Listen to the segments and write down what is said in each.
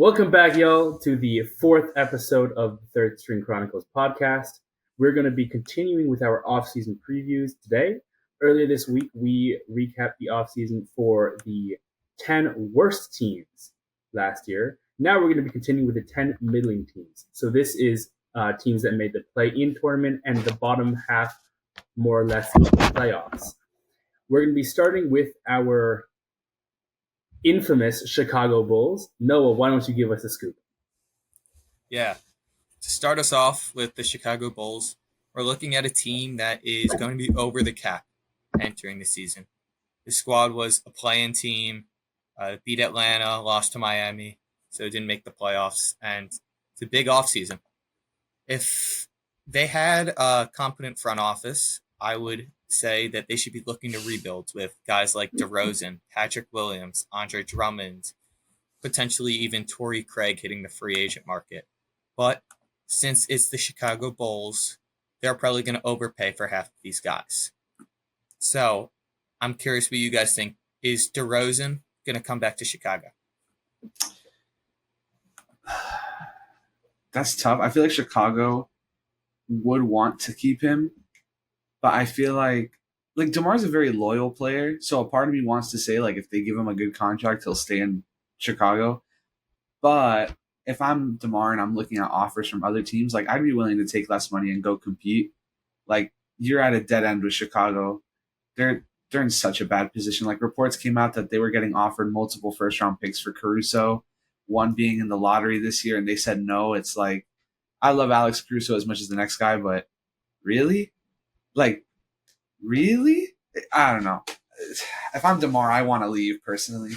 Welcome back, y'all, to the fourth episode of the Third String Chronicles podcast. We're going to be continuing with our off-season previews today. Earlier this week, we recapped the off-season for the 10 worst teams last year. Now we're going to be continuing with the 10 middling teams. So this is teams that made the play-in tournament and the bottom half, more or less, of the playoffs. We're going to be starting with our infamous Chicago Bulls. Noah, why don't you give us a scoop? Yeah. To start us off with the Chicago Bulls, we're looking at a team that is going to be over the cap entering the season. The squad was a play-in team, beat Atlanta, lost to Miami, so it didn't make the playoffs, and it's a big offseason. If they had a competent front office, I would say that they should be looking to rebuild with guys like DeRozan, Patrick Williams, Andre Drummond, potentially even Torrey Craig hitting the free agent market. But since it's the Chicago Bulls, they're probably going to overpay for half of these guys. So I'm curious what you guys think. Is DeRozan going to come back to Chicago? That's tough. I feel like Chicago would want to keep him, but I feel like DeMar's a very loyal player, so a part of me wants to say if they give him a good contract, he'll stay in Chicago. But if I'm DeMar and I'm looking at offers from other teams, I'd be willing to take less money and go compete. You're at a dead end with Chicago. They're in such a bad position. Reports came out that they were getting offered multiple first round picks for Caruso, one being in the lottery this year, and they said no. It's I love Alex Caruso as much as the next guy, but really? Really? I don't know. If I'm DeMar, I want to leave personally.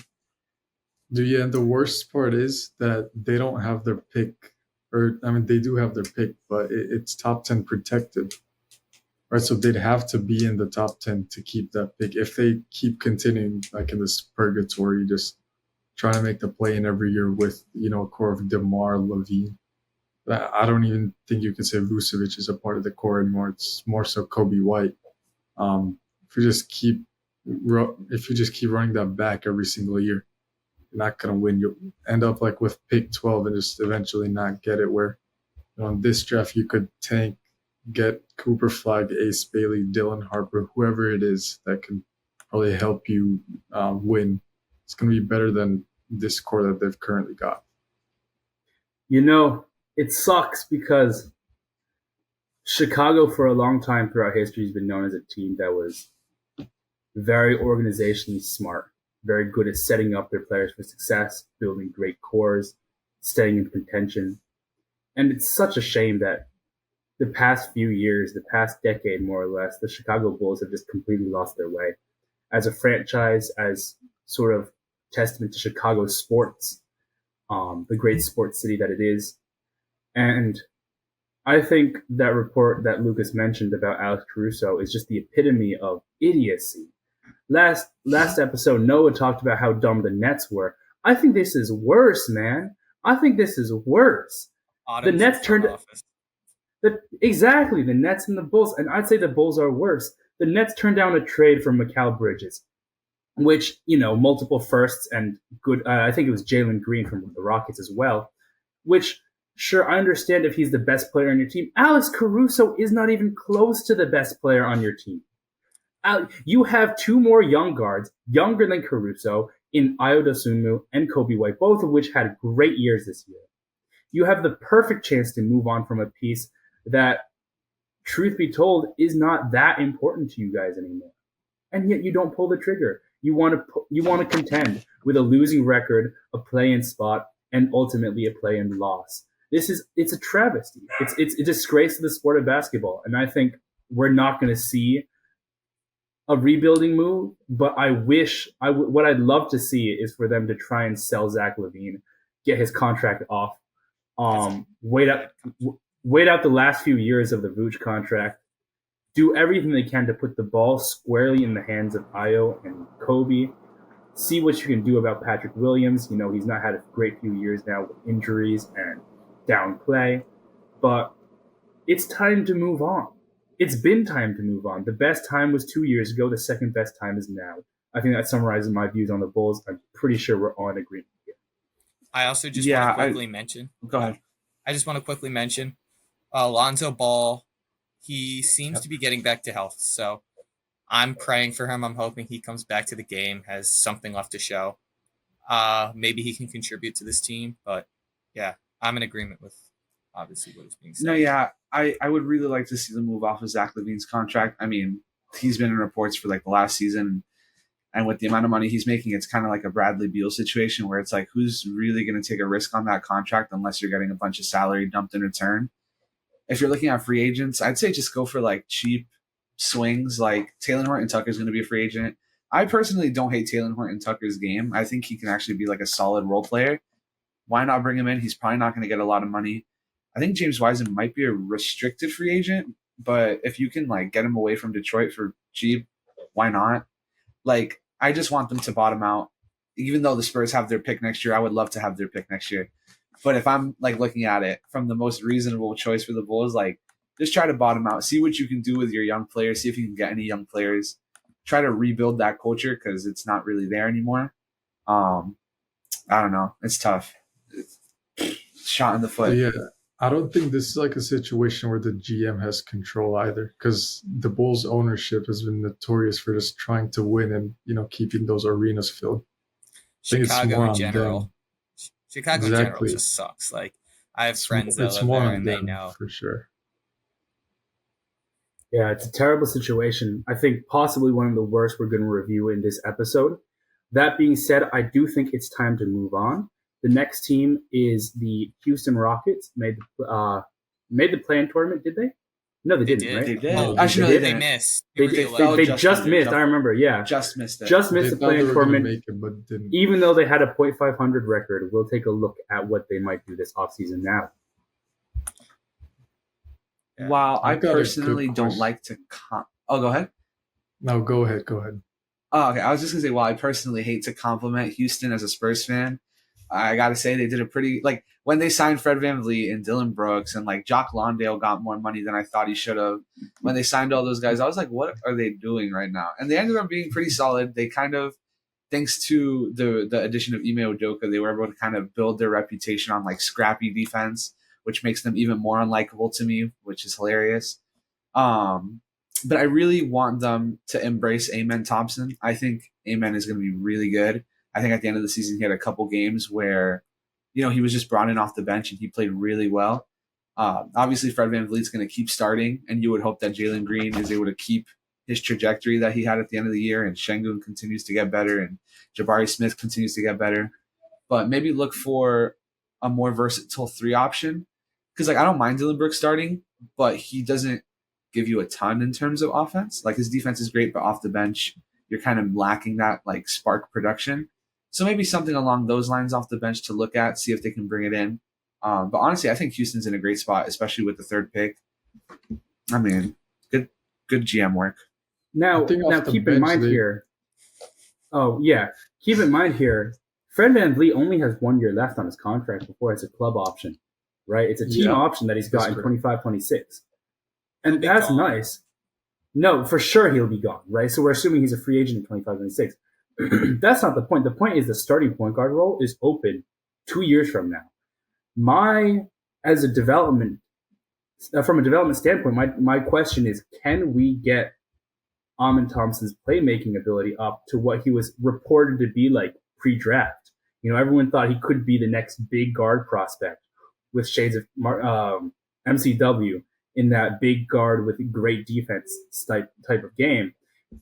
Yeah, and the worst part is that they don't have their pick. They do have their pick, but it's top 10 protected. Right, so they'd have to be in the top 10 to keep that pick. If they keep continuing in this purgatory, just trying to make the play in every year with, a core of DeMar, Levine. I don't even think you can say Vucevic is a part of the core anymore. It's more so Kobe White. If you just keep running that back every single year, you're not gonna win. You'll end up with pick 12 and just eventually not get it. Where in this draft you could tank, get Cooper Flag, Ace Bailey, Dylan Harper, whoever it is that can probably help you win. It's gonna be better than this core that they've currently got. It sucks because Chicago for a long time throughout history has been known as a team that was very organizationally smart, very good at setting up their players for success, building great cores, staying in contention. And it's such a shame that the past few years, the past decade more or less, the Chicago Bulls have just completely lost their way. As a franchise, as sort of testament to Chicago sports, the great sports city that it is. And I think that report that Lucas mentioned about Alex Caruso is just the epitome of idiocy. Last episode, Noah talked about how dumb the Nets were. I think this is worse, man. I think this is worse. The Nets turned exactly the Nets and the Bulls, and I'd say the Bulls are worse. The Nets turned down a trade for Mikal Bridges, which multiple firsts and good. I think it was Jalen Green from the Rockets as well, which. Sure, I understand if he's the best player on your team. Alex Caruso is not even close to the best player on your team. You have two more young guards, younger than Caruso, in Ayo Dosunmu and Kobe White, both of which had great years this year. You have the perfect chance to move on from a piece that, truth be told, is not that important to you guys anymore. And yet you don't pull the trigger. You want to contend with a losing record, a play-in spot, and ultimately a play-in loss. It's a travesty. It's a disgrace to the sport of basketball. And I think we're not going to see a rebuilding move, but what I'd love to see is for them to try and sell Zach LaVine, get his contract off, wait out the last few years of the Vooch contract, do everything they can to put the ball squarely in the hands of Ayo and Kobe, see what you can do about Patrick Williams. He's not had a great few years now with injuries and down play, but it's time to move on. It's been time to move on. The best time was 2 years ago. The second best time is now. I think that summarizes my views on the Bulls. I'm pretty sure we're all in agreement here. I also just Yeah, want to quickly mention. Go ahead. I just want to quickly mention Lonzo Ball. He seems to be getting back to health, so I'm praying for him. I'm hoping he comes back to the game, has something left to show. Maybe he can contribute to this team, but yeah, I'm in agreement with obviously what is being said. No, yeah, I would really like to see them move off of Zach LaVine's contract. I mean, he's been in reports for like the last season, and with the amount of money he's making, it's kind of like a Bradley Beal situation where it's like, who's really going to take a risk on that contract unless you're getting a bunch of salary dumped in return? If you're looking at free agents, I'd say just go for like cheap swings. Like Taylor Horton Tucker is going to be a free agent. I personally don't hate Taylor Horton Tucker's game. I think he can actually be like a solid role player. Why not bring him in? He's probably not going to get a lot of money. I think James Wiseman might be a restricted free agent, but if you can like get him away from Detroit for cheap, why not? Like, I just want them to bottom out. Even though the Spurs have their pick next year, I would love to have their pick next year. But if I'm like looking at it from the most reasonable choice for the Bulls, like just try to bottom out, see what you can do with your young players, see if you can get any young players, try to rebuild that culture because it's not really there anymore. I don't know, it's tough. It's shot in the foot. Yeah, I don't think this is like a situation where the GM has control either, because the Bulls ownership has been notorious for just trying to win and keeping those arenas filled. I think it's Chicago more in on general. them. Chicago in general Exactly. just sucks. Like I have friends that It's live more there on and they them know. for sure. Yeah, it's a terrible situation. I think possibly one of the worst we're going to review in this episode. That being said, I do think it's time to move on. The next team is the Houston Rockets. Made the play-in tournament, did they? No, they didn't, right? They did. Oh, Actually, no, they they They didn't. missed. They, were they, delayed. they just just under, missed. just- I remember, yeah. Just missed it. Just missed They the thought they play-in were going to tournament. make it, but didn't. Even though they had a .500 record, we'll take a look at what they might do this offseason now. Yeah. While I I've got a good personally don't question. like to go ahead. No, go ahead. Oh, okay. I was just gonna say, while I personally hate to compliment Houston as a Spurs fan, I gotta say they did a pretty like when they signed Fred VanVleet and Dylan Brooks and like Jock Lawndale got more money than I thought he should have. When they signed all those guys, I was like, what are they doing right now? And they ended up being pretty solid. They kind of, thanks to the addition of Ime Udoka, they were able to kind of build their reputation on like scrappy defense, which makes them even more unlikable to me, which is hilarious. But I really want them to embrace Amen Thompson. I think Amen is going to be really good. I think at the end of the season, he had a couple games where, he was just brought in off the bench and he played really well. Obviously, Fred VanVleet's going to keep starting, and you would hope that Jalen Green is able to keep his trajectory that he had at the end of the year, and Şengün continues to get better, and Jabari Smith continues to get better. But maybe look for a more versatile 3 option, because I don't mind Dylan Brooks starting, but he doesn't give you a ton in terms of offense. Like his defense is great, but off the bench, you're kind of lacking that like spark production. So maybe something along those lines off the bench to look at, see if they can bring it in. But honestly, I think Houston's in a great spot, especially with the 3rd pick. I mean, good GM work. Now keep in mind here. Oh yeah, keep in mind here. Fred VanVleet only has 1 year left on his contract before it's a club option, right? It's a team option that he's got in 25-26. And that's nice. No, for sure he'll be gone, right? So we're assuming he's a free agent in 25-26. That's not the point. The point is the starting point guard role is open 2 years from now. From a development standpoint, my question is, can we get Amen Thompson's playmaking ability up to what he was reported to be like pre-draft? Everyone thought he could be the next big guard prospect with shades of MCW in that big guard with great defense type of game.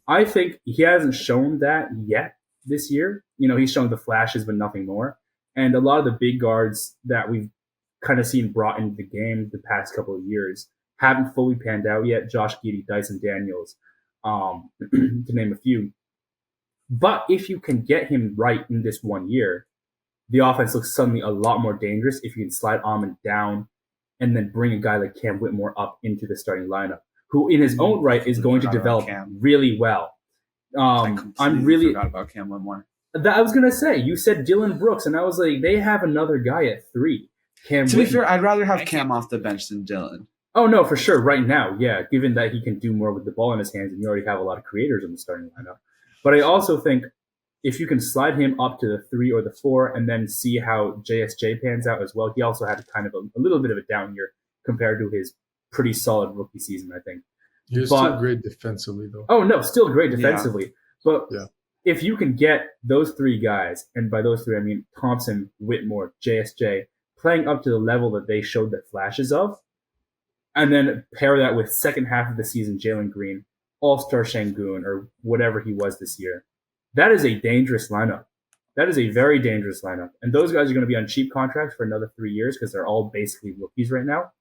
I think he hasn't shown that yet this year. He's shown the flashes, but nothing more. And a lot of the big guards that we've kind of seen brought into the game the past couple of years haven't fully panned out yet. Josh Giddey, Dyson Daniels, to name a few. But if you can get him right in this 1 year, the offense looks suddenly a lot more dangerous if you can slide Amen down and then bring a guy like Cam Whitmore up into the starting lineup, who in his own right is going to develop really well. I'm really forgot about Cam Whitmore. I was gonna say, you said Dylan Brooks, and I was like, they have another guy at 3. To be fair, I'd rather have Cam off the bench than Dylan. Oh no, for sure, right now, yeah. Given that he can do more with the ball in his hands, and you already have a lot of creators in the starting lineup. But I also think if you can slide him up to the 3 or the 4 and then see how JSJ pans out as well. He also had kind of a little bit of a down year compared to his pretty solid rookie season, I think. He was still great defensively, though. Oh, no, still great defensively. Yeah. But if you can get those 3 guys, and by those 3, I mean Thompson, Whitmore, JSJ, playing up to the level that they showed the flashes of, and then pair that with second half of the season Jalen Green, All-Star Şengün, or whatever he was this year, that is a dangerous lineup. That is a very dangerous lineup. And those guys are going to be on cheap contracts for another 3 years because they're all basically rookies right now.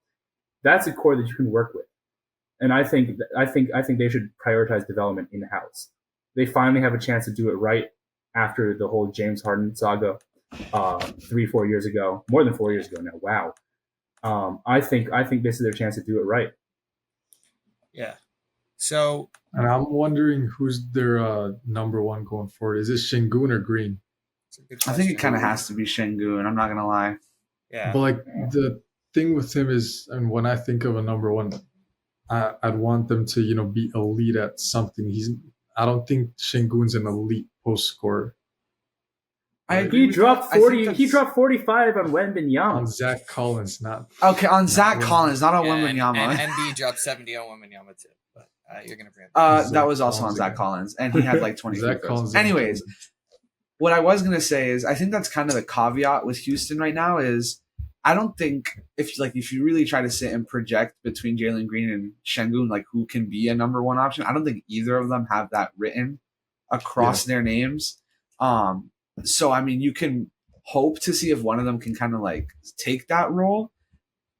That's a core that you can work with. And I think they should prioritize development in-house. They finally have a chance to do it right after the whole James Harden saga 3-4 years ago, more than 4 years ago now. Wow. I think this is their chance to do it right. Yeah. So, and I'm wondering who's their number 1 going forward. Is it Şengün or Green? I think it kind of has to be Şengün. I'm not gonna lie. Yeah. But like the thing with him is, and when I think of a number 1, I'd want them to be elite at something. I don't think Şengün's an elite post scorer. He dropped 40. He dropped 45 on Wembanyama. On Zach Collins, not on Zach Collins, not on Wembanyama. And MB dropped 70 on Wembanyama too. But you're gonna bring it. That was also on Zach Collins, and he had like 20. Zach Collins. Anyways, what I was gonna say is I think that's kind of the caveat with Houston right now is I don't think if you really try to sit and project between Jalen Green and Şengün, like who can be a number 1 option, I don't think either of them have that written across their names. So, I mean, you can hope to see if one of them can kind of like take that role.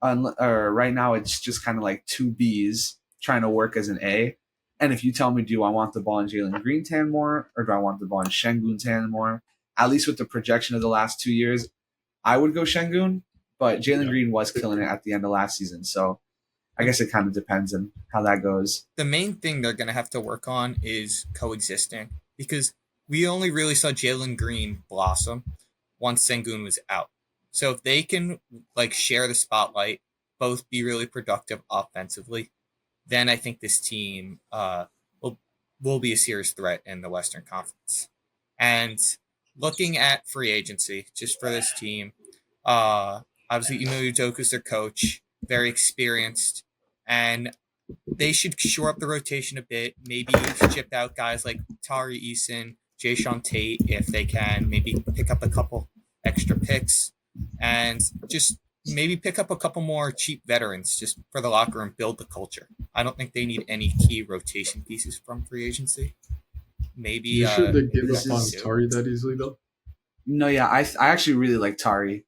Or right now, it's just kind of like 2 Bs trying to work as an A. And if you tell me, do I want the ball in Jalen Green's hand more, or do I want the ball in Şengün's hand more? At least with the projection of the last 2 years, I would go Şengün. But Jalen Green was killing it at the end of last season. So I guess it kind of depends on how that goes. The main thing they're going to have to work on is coexisting because we only really saw Jalen Green blossom once Şengün was out. So if they can share the spotlight, both be really productive offensively, then I think this team will be a serious threat in the Western Conference. And looking at free agency, just for this team, obviously Ime Udoka's their coach, very experienced, and they should shore up the rotation a bit. Maybe ship out guys like Tari Eason, Jayshawn Tate if they can. Maybe pick up a couple extra picks and just maybe pick up a couple more cheap veterans just for the locker room, build the culture. I don't think they need any key rotation pieces from free agency. Maybe you sure they give up on Tari that easily though? No, yeah, I actually really like Tari.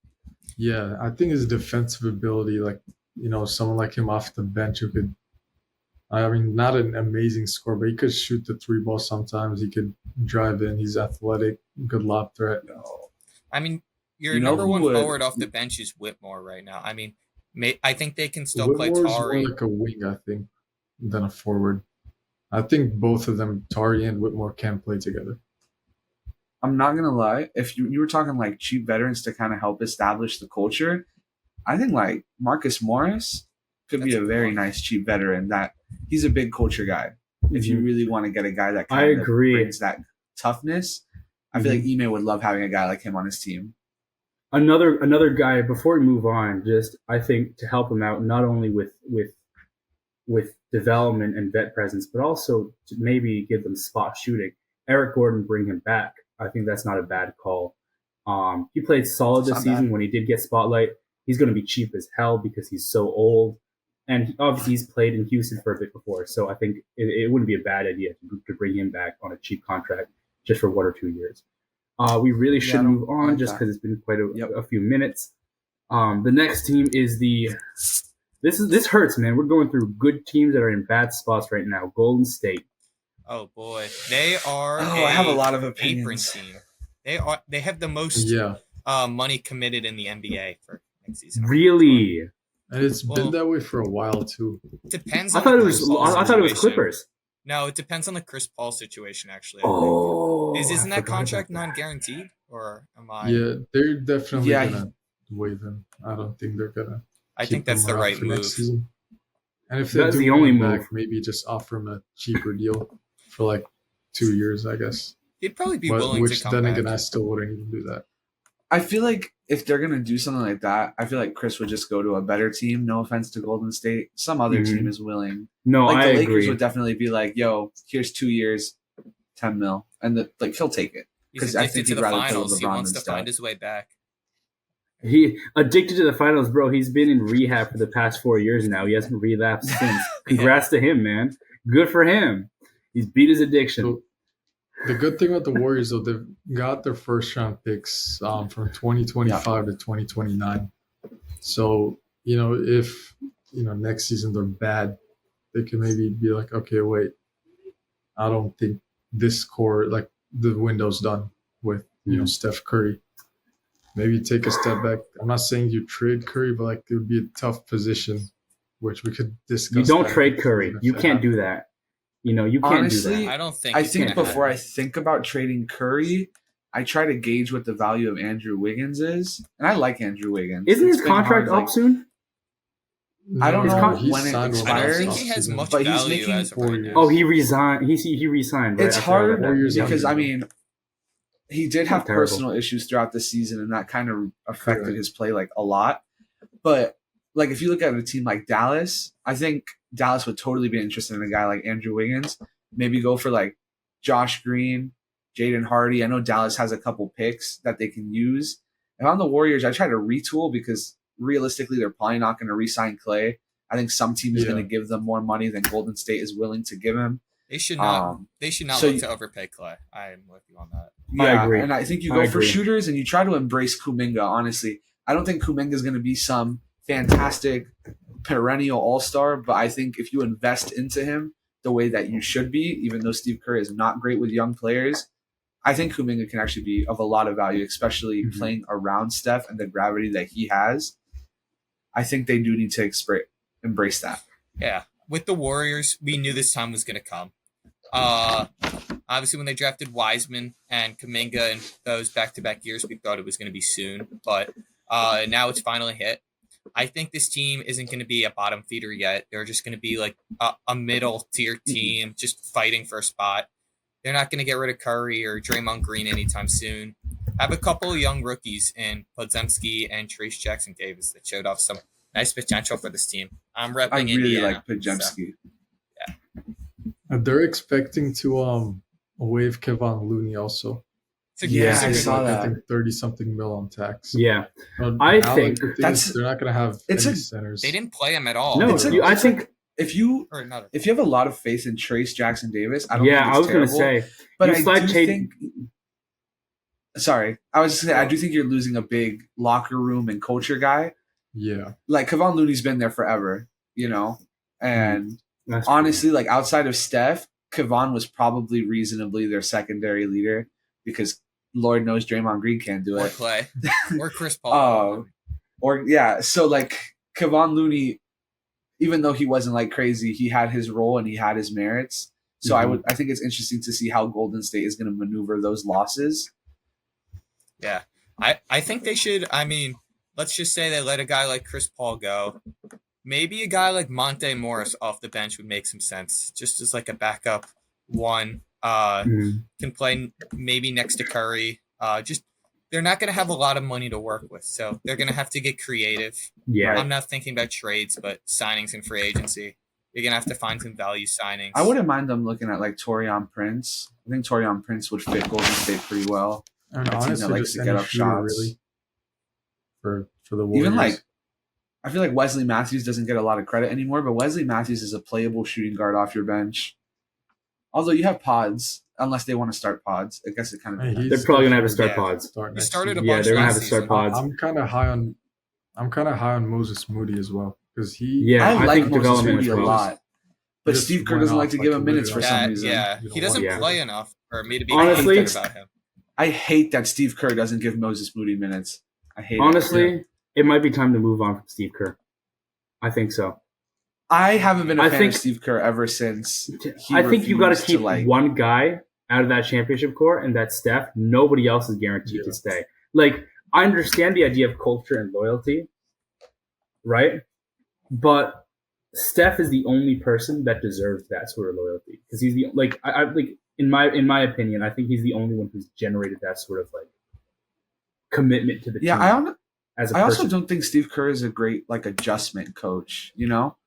Yeah, I think his defensive ability, someone like him off the bench who could, not an amazing scorer, but he could shoot the 3 ball sometimes. He could drive in. He's athletic, good lob threat. I mean, your number 1 forward off the bench is Whitmore right now. I mean, I think they can still Whitmore's play Tari. More like a wing, I think, than a forward. I think both of them, Tari and Whitmore, can play together. I'm not going to lie. If you were talking like cheap veterans to kind of help establish the culture, I think like Marcus Morris could be a very nice cheap veteran that he's a big culture guy. Mm-hmm. If you really want to get a guy that kind of brings that toughness, I feel like Ime would love having a guy like him on his team. Another guy, before we move on, just I think to help him out, not only with development and vet presence, but also to maybe give them spot shooting. Eric Gordon, bring him back. I think that's not a bad call. He played solid this season when he did get spotlight. He's going to be cheap as hell because he's so old. And obviously he's played in Houston for a bit before. So I think it wouldn't be a bad idea to bring him back on a cheap contract just for 1 or 2 years. We really should move on just because it's been quite a few minutes. The next team is this hurts, man. We're going through good teams that are in bad spots right now. Golden State. Oh boy, they are. I have a lot of opinions. Team. They have the most money committed in the NBA for next season. Really? And it's been that way for a while too. Depends. I thought it was Clippers. No, it depends on the Chris Paul situation. Actually, isn't that contract non-guaranteed, or am I? Yeah, they're definitely gonna waive him. I don't think they're gonna. I think that's the right move. And if that's the only move, maybe just offer him a cheaper deal for like 2 years, I guess. He'd probably be But willing to which come then back. again, I still wouldn't even do that. I feel like if they're gonna do something like that, I feel like Chris would just go to a better team. No offense to Golden State, some other Mhm. team is willing. No, Like I the Lakers agree. would definitely be like, "Yo, here's 2 years, 10 mil," and like he'll take it. He's 'Cause I addicted think to he'd the rather play with finals. He LeBron wants than to find Steph. his way back. He addicted to the finals, bro. He's been in rehab for the past 4 years now. He hasn't relapsed since. Congrats to him, man. Good for him. He's beat his addiction. So the good thing with the Warriors, though, they've got their first round picks from 2025 to 2029. So, if, next season they're bad, they can maybe be like, okay, wait, I don't think this core, like the window's done with, Steph Curry. Maybe take a step back. I'm not saying you trade Curry, but like it would be a tough position, which we could discuss. You don't that trade if Curry. You can't do that. You can't do Honestly, that. I don't think. I it's think gonna before I happen. think about trading Curry, I try to gauge what the value of Andrew Wiggins is, and I like Andrew Wiggins. Isn't It's his been contract hard, up soon? I don't His know con- when it signed one I don't expires, think he has much but he's value making as of 4 right years. now. Oh, he resigned. He resigned. Right? It's I forgot about hard that. 4 years because younger. I mean, he did have Terrible. personal issues throughout the season, and that kind of affected Correct. his play like a lot. But like if you look at a team like Dallas, I think Dallas would totally be interested in a guy like Andrew Wiggins. Maybe go for like Josh Green, Jaden Hardy. I know Dallas has a couple picks that they can use. If I'm the Warriors, I try to retool because realistically, they're probably not going to re-sign Clay. I think some team is Yeah. going to give them more money than Golden State is willing to give him. They should not. Um, They should not so look you- to overpay Clay. I am with you on that. Yeah, agree. and I think you I go for agree. shooters and you try to embrace Kuminga. Honestly, I don't think Kuminga is going to be some fantastic perennial all-star, but I think if you invest into him the way that you should be, even though Steve Kerr is not great with young players, I think Kuminga can actually be of a lot of value, especially Mhm. playing around Steph and the gravity that he has. I think they do need to embrace that. Yeah, with the Warriors, we knew this time was going to come. Obviously, when they drafted Wiseman and Kuminga in those back-to-back years, we thought it was going to be soon, but now it's finally hit. I think this team isn't going to be a bottom feeder yet. They're just going to be like a middle-tier team, just fighting for a spot. They're not going to get rid of Curry or Draymond Green anytime soon. I have a couple of young rookies in Podzemski and Trace Jackson Davis that showed off some nice potential for this team. I'm repping I really Indiana. like Podziemski. They're expecting to waive Kevon Looney also. It's a, Yeah, it's a I good saw one. that. I think 30-something mil on tax. Yeah. Now, I like, think the thing that's- is they're not going to have it's any a- centers. They didn't play him at all. No, It's a- I think. If you Or another. have a lot of faith in Trace Jackson Davis, I don't Yeah, think it's I was going to terrible. say. But you I slide do Tate- think. Sorry, I was just saying. I do think you're losing a big locker room and culture guy. Yeah. Like Kevon Looney's been there forever, and That's honestly, like outside of Steph, Kevon was probably reasonably their secondary leader because Lord knows Draymond Green can't do Or it. Clay. Or Chris Paul. So like Kevon Looney, even though he wasn't like crazy, he had his role and he had his merits. So I think it's interesting to see how Golden State is going to maneuver those losses. Yeah. I think they should. I mean, let's just say they let a guy like Chris Paul go. Maybe a guy like Monte Morris off the bench would make some sense, just as like a backup one. Mhm. Can play maybe next to Curry. Just they're not going to have a lot of money to work with, so they're going to have to get creative. Yeah. I'm not thinking about trades, but signings and free agency. You're going to have to find some value signings. I wouldn't mind them looking at like Torian Prince. I think Torian Prince would fit Golden State pretty well. And A team that honestly, likes just to any get up shooter, shots. really, for the Warriors. Even like, I feel like Wesley Matthews doesn't get a lot of credit anymore, but Wesley Matthews is a playable shooting guard off your bench. Although you have Pods, unless they want to start Pods. I guess it kind of Hey, depends. he's They're probably going to have to definitely start Yeah. pods. start He next started a season. Yeah, bunch they're going to last have to start season. pods. I'm kind of high on Moses Moody as well because he. Yeah, I I like think Moses development Moody as a well. lot. But Just Steve Kerr went doesn't like off to like give a him minutes lit for up. some Yeah, reason. yeah. You know He doesn't what? play enough for me to be Honestly- confident about him. I hate that Steve Kerr doesn't give Moses Moody minutes. I hate it. Honestly, it might be time to move on from Steve Kerr. I think so. I haven't been a I fan think- of Steve Kerr ever since he I think you got to refused keep like, one guy out of that championship core, and that's Steph. Nobody else is guaranteed Yeah. to stay. Like, I understand the idea of culture and loyalty, right? But Steph is the only person that deserves that sort of loyalty because he's the I like in my opinion, I think he's the only one who's generated that sort of like commitment to the Yeah, team. As a I also person. don't think Steve Kerr is a great like adjustment coach. You know?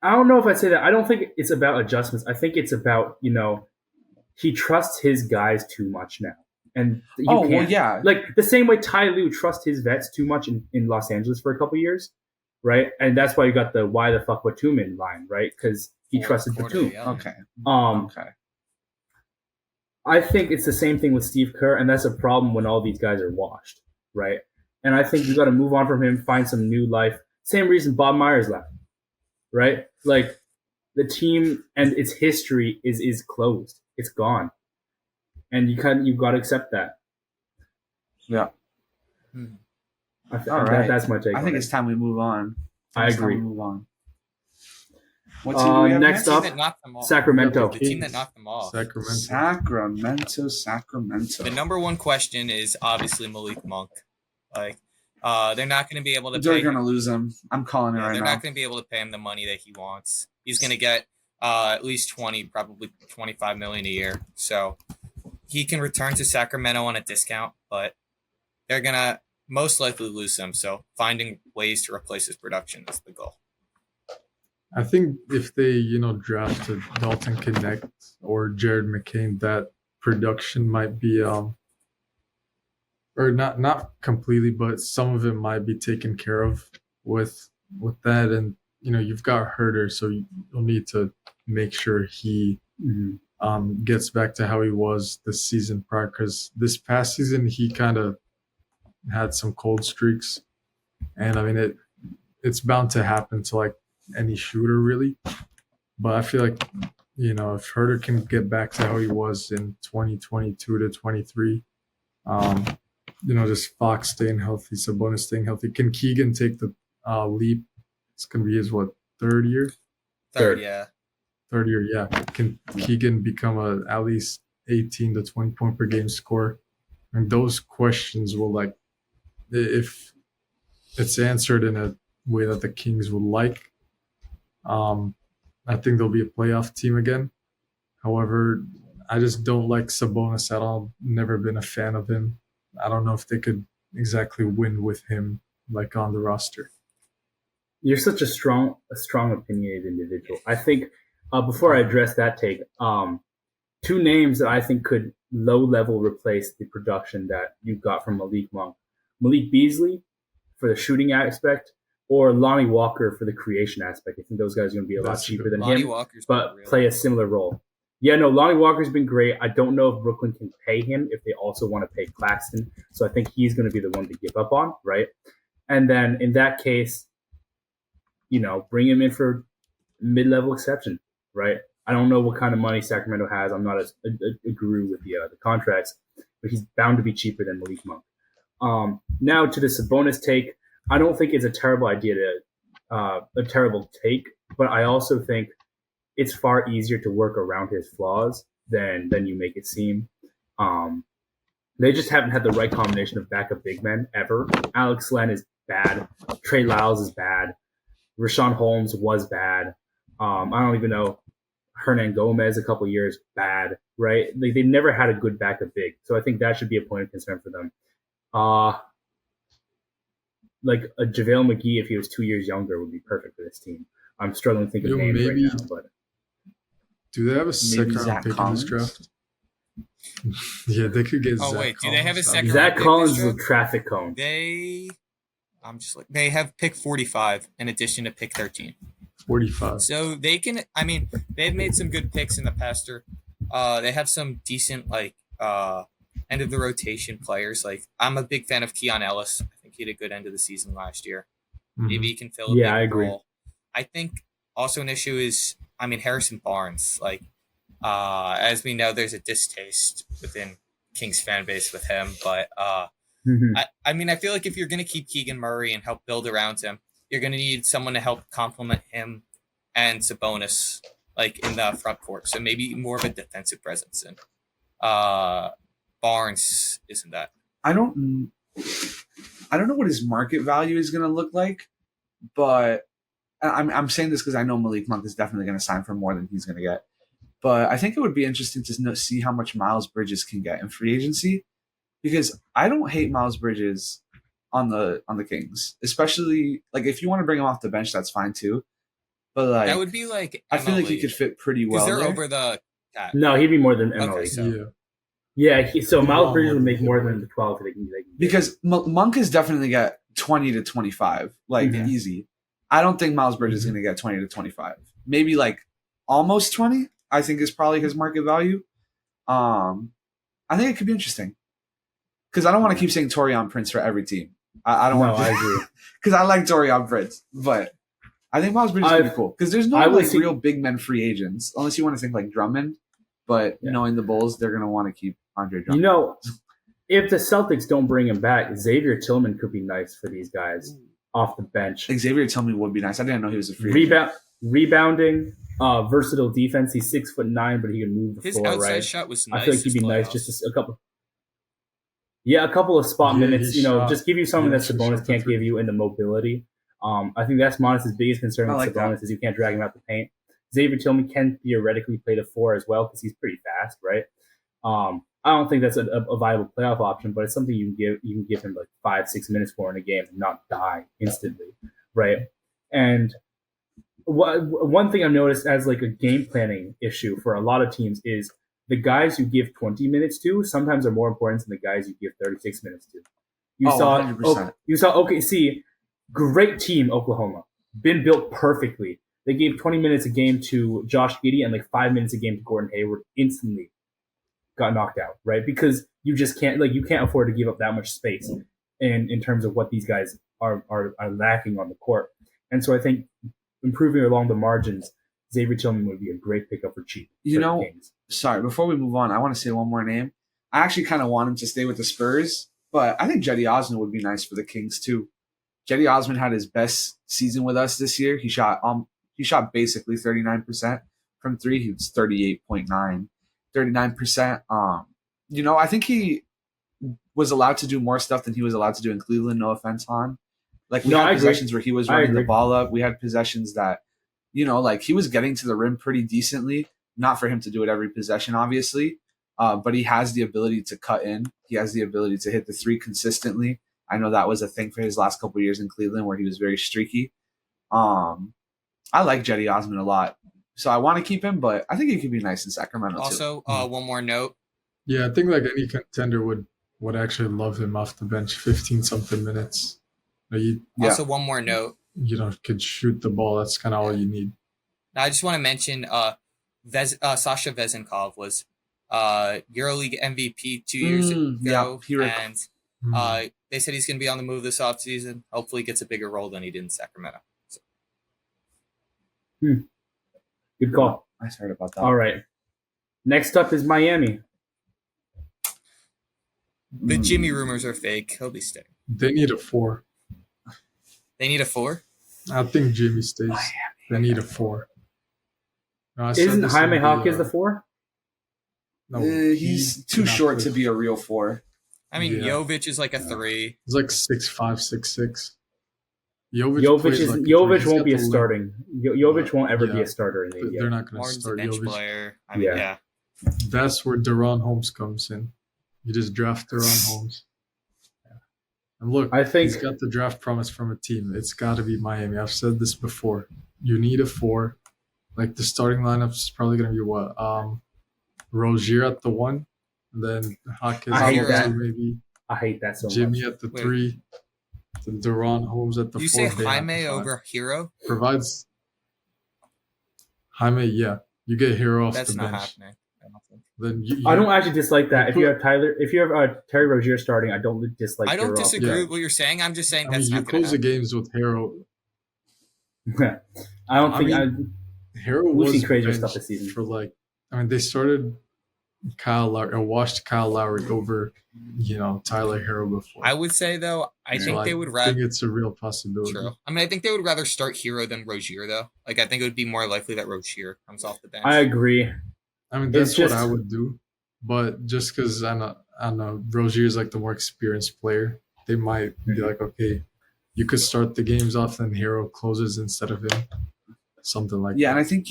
I don't know if I'd say that. I don't think it's about adjustments. I think it's about, he trusts his guys too much now. And you Oh can't. well, yeah. Like the same way Ty Lue trusts his vets too much in Los Angeles for a couple years, right? And that's why you got the why the fuck Batum line, right? Because he trusted Batum. Yeah. Okay. Okay. I think it's the same thing with Steve Kerr, and that's a problem when all these guys are washed, right? And I think you got to move on from him, find some new life. Same reason Bob Myers left, right? Like the team and its history is closed. It's gone, and you've got to accept that. Yeah. All right. That's my take. I think it's time we move on. I agree. Move on. What team do we have next up? Sacramento. The team that knocked them off. Sacramento. The number one question is obviously Malik Monk. Like, they're not going to be able to. They're going to lose him. I'm calling it right now. They're not going to be able to pay him the money that he wants. He's going to get at least 20, probably $25 million a year. So he can return to Sacramento on a discount, but they're going to most likely lose him. So finding ways to replace his production is the goal. I think if they, drafted Dalton Connect or Jared McCain, that production might be, or not completely, but some of it might be taken care of with that. And you've got Herder, so you'll need to make sure he gets back to how he was the season prior. Because this past season he kind of had some cold streaks, and I mean it's bound to happen to like any shooter really, but I feel like if Herder can get back to how he was in 2022 to 23, just Fox staying healthy, Sabonis staying healthy, can Keegan take the leap? It's gonna be his third year? Third year, yeah. Can Keegan become at least 18 to 20 point per game scorer? And those questions will, like, if it's answered in a way that the Kings would like, I think they'll be a playoff team again. However, I just don't like Sabonis at all. Never been a fan of him. I don't know if they could exactly win with him like on the roster. You're such a strong opinionated individual. I think before I address that take, two names that I think could low level replace the production that you got from Malik Monk: Malik Beasley for the shooting aspect, or Lonnie Walker for the creation aspect. I think those guys are going to be a lot cheaper than him, but play a similar role. Yeah, no, Lonnie Walker's been great. I don't know if Brooklyn can pay him if they also want to pay Claxton. So I think he's going to be the one to give up on, right? And then in that case, bring him in for mid-level exception, right? I don't know what kind of money Sacramento has. I'm not a guru with the contracts, but he's bound to be cheaper than Malik Monk. Now to the Sabonis take. I don't think it's a terrible idea a terrible take, but I also think it's far easier to work around his flaws than you make it seem. They just haven't had the right combination of backup big men ever. Alex Len is bad. Trey Lyles is bad. Rashawn Holmes was bad. I don't even know. Hernan Gomez a couple years, bad, right? They've never had a good backup big. So I think that should be a point of concern for them. Like a JaVale McGee, if he was 2 years younger, would be perfect for this team. I'm struggling to think of names right now. But do they have a second round pick in this draft? Yeah, they could get. Oh, wait, do they have a second? Zach Collins is a traffic cone. They have pick 45 in addition to pick 13. 45. So they can. I mean, they've made some good picks in the past. They have some decent end of the rotation players. Like, I'm a big fan of Keon Ellis. I think he had a good end of the season last year. Mm-hmm. Maybe he can fill a big role. I think also an issue is, Harrison Barnes. Like, as we know, there's a distaste within Kings fan base with him. But I feel like if you're going to keep Keegan Murray and help build around him, you're going to need someone to help complement him and Sabonis, like in the front court. So maybe more of a defensive presence. And Barnes isn't that. I don't know what his market value is going to look like, but I'm saying this because I know Malik Monk is definitely going to sign for more than he's going to get. But I think it would be interesting to see how much Miles Bridges can get in free agency, because I don't hate Miles Bridges on the Kings, especially like if you want to bring him off the bench, that's fine too. But like That would be like I feel like he could fit pretty because well they're there. over the cap. No, he'd be more than MLE. Okay, so Yeah. Yeah, so Miles Bridges would make Yeah. more than the 12 they can get. Because Monk is definitely get 20 to 25, like Mhm. easy. I don't think Miles Bridges is going to get 20 to 25. Maybe like almost 20, I think is probably his market value. I think it could be interesting. Because I don't want to keep saying Torian Prince for every team. I don't want to. I agree. Because I like Torian Prince. But I think Miles Bridges could be cool. Because there's no like real big men free agents, unless you want to think like Drummond. But knowing the Bulls, they're going to want to keep Andre Drummond. You know, if the Celtics don't bring him back, Xavier Tillman could be nice for these guys off the bench. Xavier Tillman would be nice. I didn't know he was a free agent. Rebounding, versatile defense. He's 6'9", but he can move the his floor, outside right? shot was nice. I feel like he'd be nice just a couple. Yeah, a couple of spot minutes. Just give you something that Sabonis can't give you in the mobility. I think that's Monis' biggest concern with Sabonis is you can't drag him out the paint. Xavier Tillman can theoretically play the 4 as well because he's pretty fast, right? I don't think that's a viable playoff option, but it's something you can give him like 5-6 minutes for in a game and not die instantly, right? And one thing I've noticed as like a game planning issue for a lot of teams is the guys you give 20 minutes to sometimes are more important than the guys you give 36 minutes to. You saw 100%. Great team, Oklahoma, been built perfectly. They gave 20 minutes a game to Josh Giddey and like 5 minutes a game to Gordon Hayward. Instantly got knocked out, right? Because you just can't afford to give up that much space in terms of what these guys are lacking on the court. And so I think improving along the margins, Xavier Tillman would be a great pickup for cheap. Sorry, before we move on, I want to say one more name. I actually kind of want him to stay with the Spurs, but I think Jetty Osman would be nice for the Kings too. Jetty Osman had his best season with us this year. He shot basically 39% from 3. He was 38.9, 39%. I think he was allowed to do more stuff than he was allowed to do in Cleveland. No offense, Han. Like we had possessions where he was running the ball up. We had possessions that, like he was getting to the rim pretty decently. Not for him to do it every possession, obviously, but he has the ability to cut in. He has the ability to hit the 3 consistently. I know that was a thing for his last couple of years in Cleveland where he was very streaky. I like Jetty Osman a lot, so I want to keep him, but I think he could be nice in Sacramento too. Also, one more note. Yeah, I think like any contender would actually love him off the bench, 15-something minutes. Also, one more note. Could shoot the ball. That's kind of all you need. Now, I just want to mention Sasha Vezenkov was EuroLeague MVP 2 years ago, and they said he's going to be on the move this offseason. Hopefully, he gets a bigger role than he did in Sacramento. So. Good call. I heard about that. All right. Next up is Miami. The Jimmy rumors are fake. He'll be staying. They need a 4. They need a 4? I think Jimmy stays. Miami. They need a 4. No, isn't Jaime Hawkins the 4? No, he's too short to be a real 4. I mean, Jovic is like a 3. He's like 6'5", 6'6". Jovic won't be a starting. Jovic won't ever be a starter in the NBA. They're not going to start bench Jovic. Player. I mean, yeah. That's where Deron Holmes comes in. You just draft Deron Holmes. Yeah. And look, he's got the draft promise from a team. It's got to be Miami. I've said this before. You need a 4. Like the starting lineup is probably going to be what? Rozier at the 1, and then Hawkins maybe. I hate that so much. Jimmy at the 3, then Deron Holmes at the 4. You say Jaime over Hero? Provides Jaime, yeah. You get Hero off the bench. That's not happening. Then I don't actually dislike that. If you have Terry Rozier starting, I don't dislike. I don't disagree with what you're saying. I'm just saying that's not you close the games with Hero. I don't think Hero was was crazier stuff this season. For they started Kyle Lowry or watched Kyle Lowry over, Tyler Hero before. I would say though, I think they would rather. I think it's a real possibility. True. I mean, I think they would rather start Hero than Rozier though. Like, I think it would be more likely that Rozier comes off the bench. I agree. I mean, that's what I would do, but just because I know Rozier is like the more experienced player, they might be like, okay, you could start the games off, and Hero closes instead of him, something like that. Yeah, and I think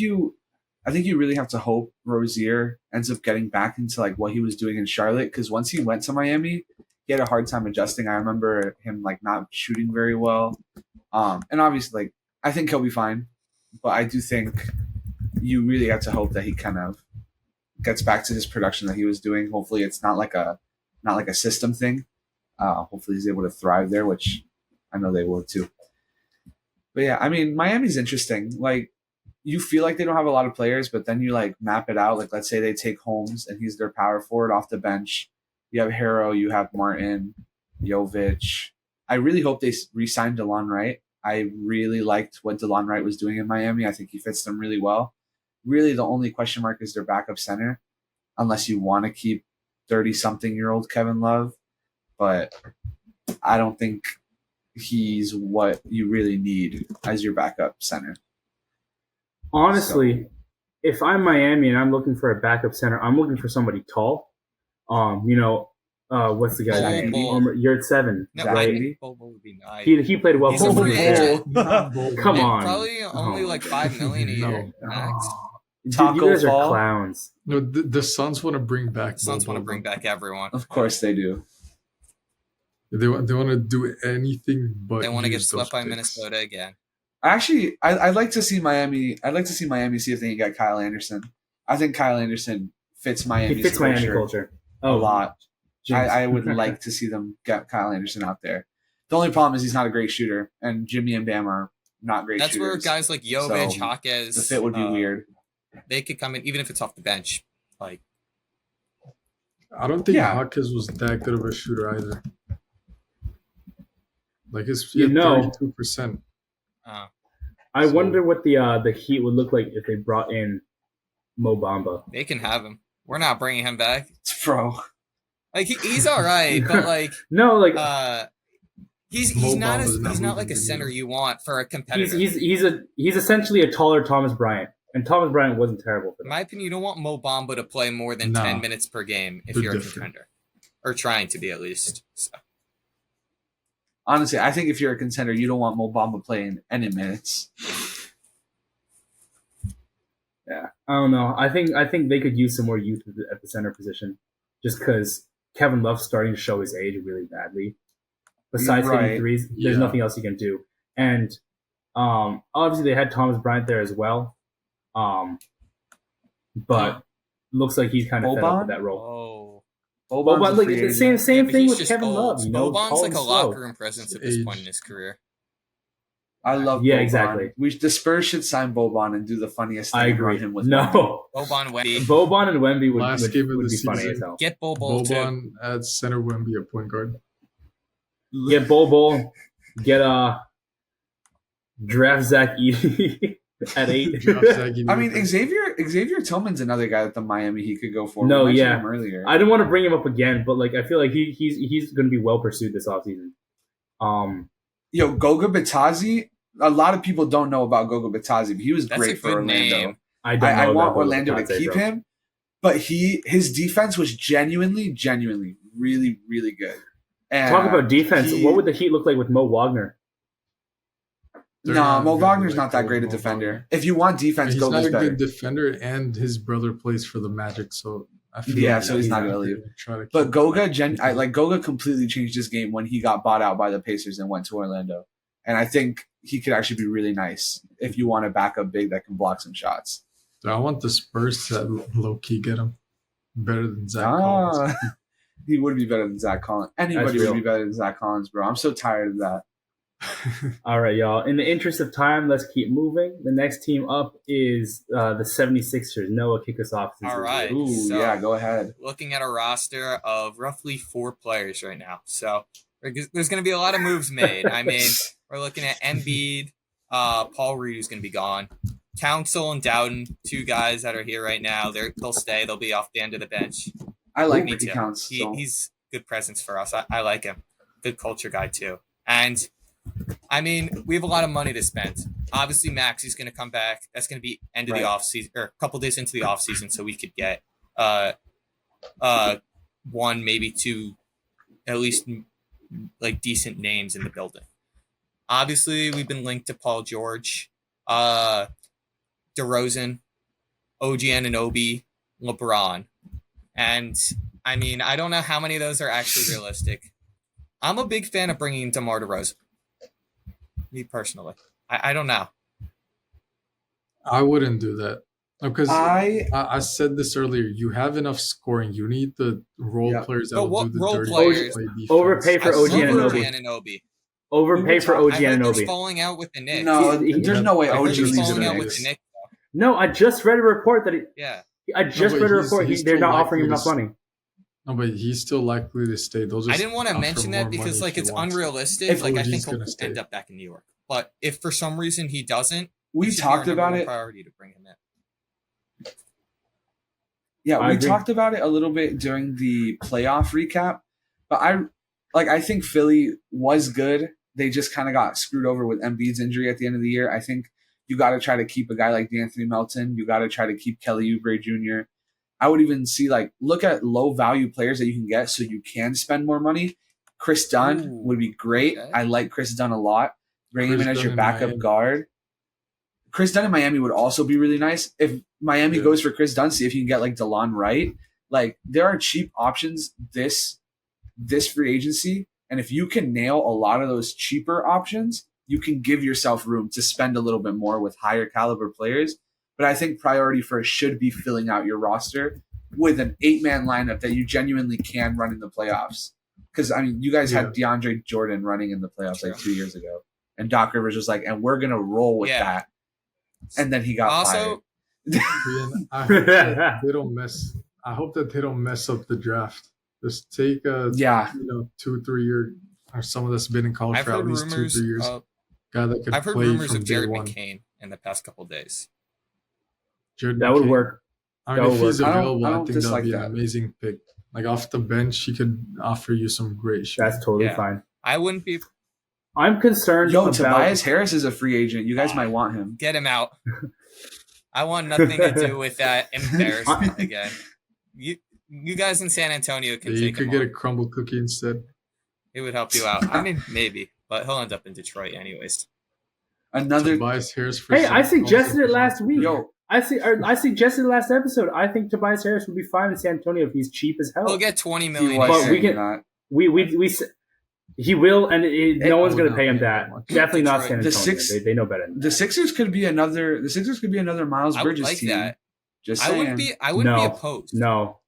I think you really have to hope Rozier ends up getting back into like what he was doing in Charlotte, because once he went to Miami, he had a hard time adjusting. I remember him like not shooting very well. And obviously, like I think he'll be fine, but I do think you really have to hope that he kind of gets back to his production that he was doing. Hopefully, it's not like a system thing. Hopefully, he's able to thrive there, which I know they will too. But yeah, I mean, Miami's interesting. Like, you feel like they don't have a lot of players, but then you like map it out. Like, let's say they take Holmes and he's their power forward off the bench. You have Harrow, you have Martin, Jovic. I really hope they re-sign DeLon Wright. I really liked what DeLon Wright was doing in Miami. I think he fits them really well. Really, the only question mark is their backup center, unless you want to keep 30-something-year-old Kevin Love. But I don't think he's what you really need as your backup center. Honestly, if I'm Miami and I'm looking for a backup center, I'm looking for somebody tall. What's the guy's name? You're at 7, No, right? Bobo would be nice. He played well. He's a free agent. Come on. Probably only like $5 million a year max. Dude, you guys are clowns. No, the Suns want to bring back. Suns want to bring back everyone. Of course they do. They want to do anything but. They want to get swept by Minnesota again. Actually, I'd like to see Miami. I'd like to see Miami see if they can get Kyle Anderson. I think Kyle Anderson fits Miami's He fits Miami culture a lot. I would like to see them get Kyle Anderson out there. The only problem is he's not a great shooter, and Jimmy and Bam are not great That's shooters. where guys like Jovic, Jaquez, the fit would be weird. They could come in, even if it's off the bench. Like, I don't think Jaquez was that good of a shooter either. Like his 32%. I wonder what the Heat would look like if they brought in Mo Bamba. They can have him. We're not bringing him back. Bro. Like he's all right, but like no, like he's not like a center you want for a competitor. He's essentially a taller Thomas Bryant, and Thomas Bryant wasn't terrible for them. In my opinion, you don't want Mo Bamba to play more than 10 minutes per game if you're a contender, or trying to be at least. So. Honestly, I think if you're a contender, you don't want Mo Bamba playing any minutes. Yeah, I don't know. I think they could use some more youth at the center position, just because Kevin Love's starting to show his age really badly. Besides hitting threes, there's nothing else he can do. And obviously they had Thomas Bryant there as well, but looks like he's kind of fed up with that role. Boban, like the same thing with Kevin Love. You know, Boban's like a locker room presence at this point in his career. I love Boban. Exactly. The Spurs should sign Boban and do the funniest thing. I agree. Him with Boban and Wemby would be funny as hell. Get Boban at center, Wemby at point guard. Get Bobo. Get draft Zach Edey at 8. I mean, Xavier Tillman's another guy that the Miami Heat could go for. No, him earlier. I don't want to bring him up again, but like I feel like he's going to be well pursued this offseason. Goga Bitadze. A lot of people don't know about Goga Bitadze, but he was great for Orlando. Name. I want Orlando to keep him, but his defense was genuinely really, really good. And talk about defense. What would the Heat look like with Mo Wagner? Mo Wagner's not that great a defender. If you want defense, he's Goga's not a better. good defender, and his brother plays for the Magic, so I feel so he's not going to leave. But Goga, Goga completely changed his game when he got bought out by the Pacers and went to Orlando. And I think he could actually be really nice if you want a backup big that can block some shots. I want the Spurs to low-key get him better than Zach Collins. He would be better than Zach Collins. Anybody would be better than Zach Collins, bro. I'm so tired of that. All right, y'all. In the interest of time, let's keep moving. The next team up is the 76ers. Noah, kick us off. All right. Go ahead. Looking at a roster of roughly 4 players right now. So there's going to be a lot of moves made. I mean, we're looking at Embiid, Paul Reed, who's going to be gone. Council and Dowden, 2 guys that are here right now. They'll stay. They'll be off the end of the bench. I like Ricky Counts. He's good presence for us. I like him. Good culture guy, too. And, I mean, we have a lot of money to spend. Obviously, Maxi's going to come back. That's going to be end of the offseason, or a couple days into the offseason, so we could get 1, maybe 2, at least, like, decent names in the building. Obviously, we've been linked to Paul George, DeRozan, OG Anunoby, LeBron. And, I mean, I don't know how many of those are actually realistic. I'm a big fan of bringing in DeMar DeRozan. Me personally. I don't know. I wouldn't do that. Because I I said this earlier. You have enough scoring. You need the role Yeah. players that But will what do the role dirty players- play defense. Overpay for I OG love Anunoby. Anunoby. Overpay for OG I heard there's Anunoby. falling out with the Knicks. no, He- there's no way I OG heard there's leaves falling the out with Knicks. the Knicks. No, I just read a report that Yeah. I just but read a he's- report he's they're still not offering him likely enough to- money. No, but he's still likely to stay. Those I didn't want to mention that because like it's unrealistic. If Like I OG's think he'll gonna stay. end up back in New York. But if for some reason he doesn't, We it should be talked our number about one it. priority to bring him in. Yeah, I we agree. talked about it a little bit during the playoff recap, but I think Philly was good. They just kind of got screwed over with Embiid's injury at the end of the year. I think you got to try to keep a guy like D'Anthony Melton. You got to try to keep Kelly Oubre Jr. I would even see look at low value players that you can get so you can spend more money. Chris Dunn Ooh, would be great. okay. I like Chris Dunn a lot. Bring him Chris in as Dunn your in backup Miami. guard. Chris Dunn in Miami would also be really nice. If Miami Yeah. goes for Chris Dunn, see if you can get like DeLon Wright. Like there are cheap options this free agency, and if you can nail a lot of those cheaper options, you can give yourself room to spend a little bit more with higher caliber players. But I think priority first should be filling out your roster with an 8-man lineup that you genuinely can run in the playoffs. Because I mean, you guys had DeAndre Jordan running in the playoffs like 2 years ago, and Doc Rivers was like, "And we're gonna roll with Yeah. that." And then he got Also, Ian, I hope that they don't mess. I hope that they don't mess up the draft. Just take a fired. Yeah, 2-3 year, or someone that's been in college I've for at heard least rumors. 2-3 years. Guy that could I've heard play rumors from of day Jared one. McCain in the past couple days. Jared That would McCain. work. I mean, That if would he's work. I don't- available, I I, don't think that'd dislike be that. an amazing pick. Like off the bench, he could offer you some great shit. That's totally Yeah. fine. I wouldn't be I'm concerned yo, about Tobias Harris is a free agent. You guys might want him. get him out. I want nothing to do with that embarrassment again. You guys in San Antonio can You take could him get on. a crumble cookie instead. It would help you out. I mean, maybe, but he'll end up in Detroit anyways. Another Tobias Harris for Hey, I some- suggested also it last for- week. yo, I suggested last episode. I think Tobias Harris would be fine in San Antonio if he's cheap as hell. He'll get 20 he million. was But we saying can- that. He will, and no one's going to would pay him not pay that. that much. Definitely not Detroit. San The Antonio. six- They know better than that. The Sixers could be another Miles I would Bridges like team. that. Just I saying. wouldn't be opposed. No,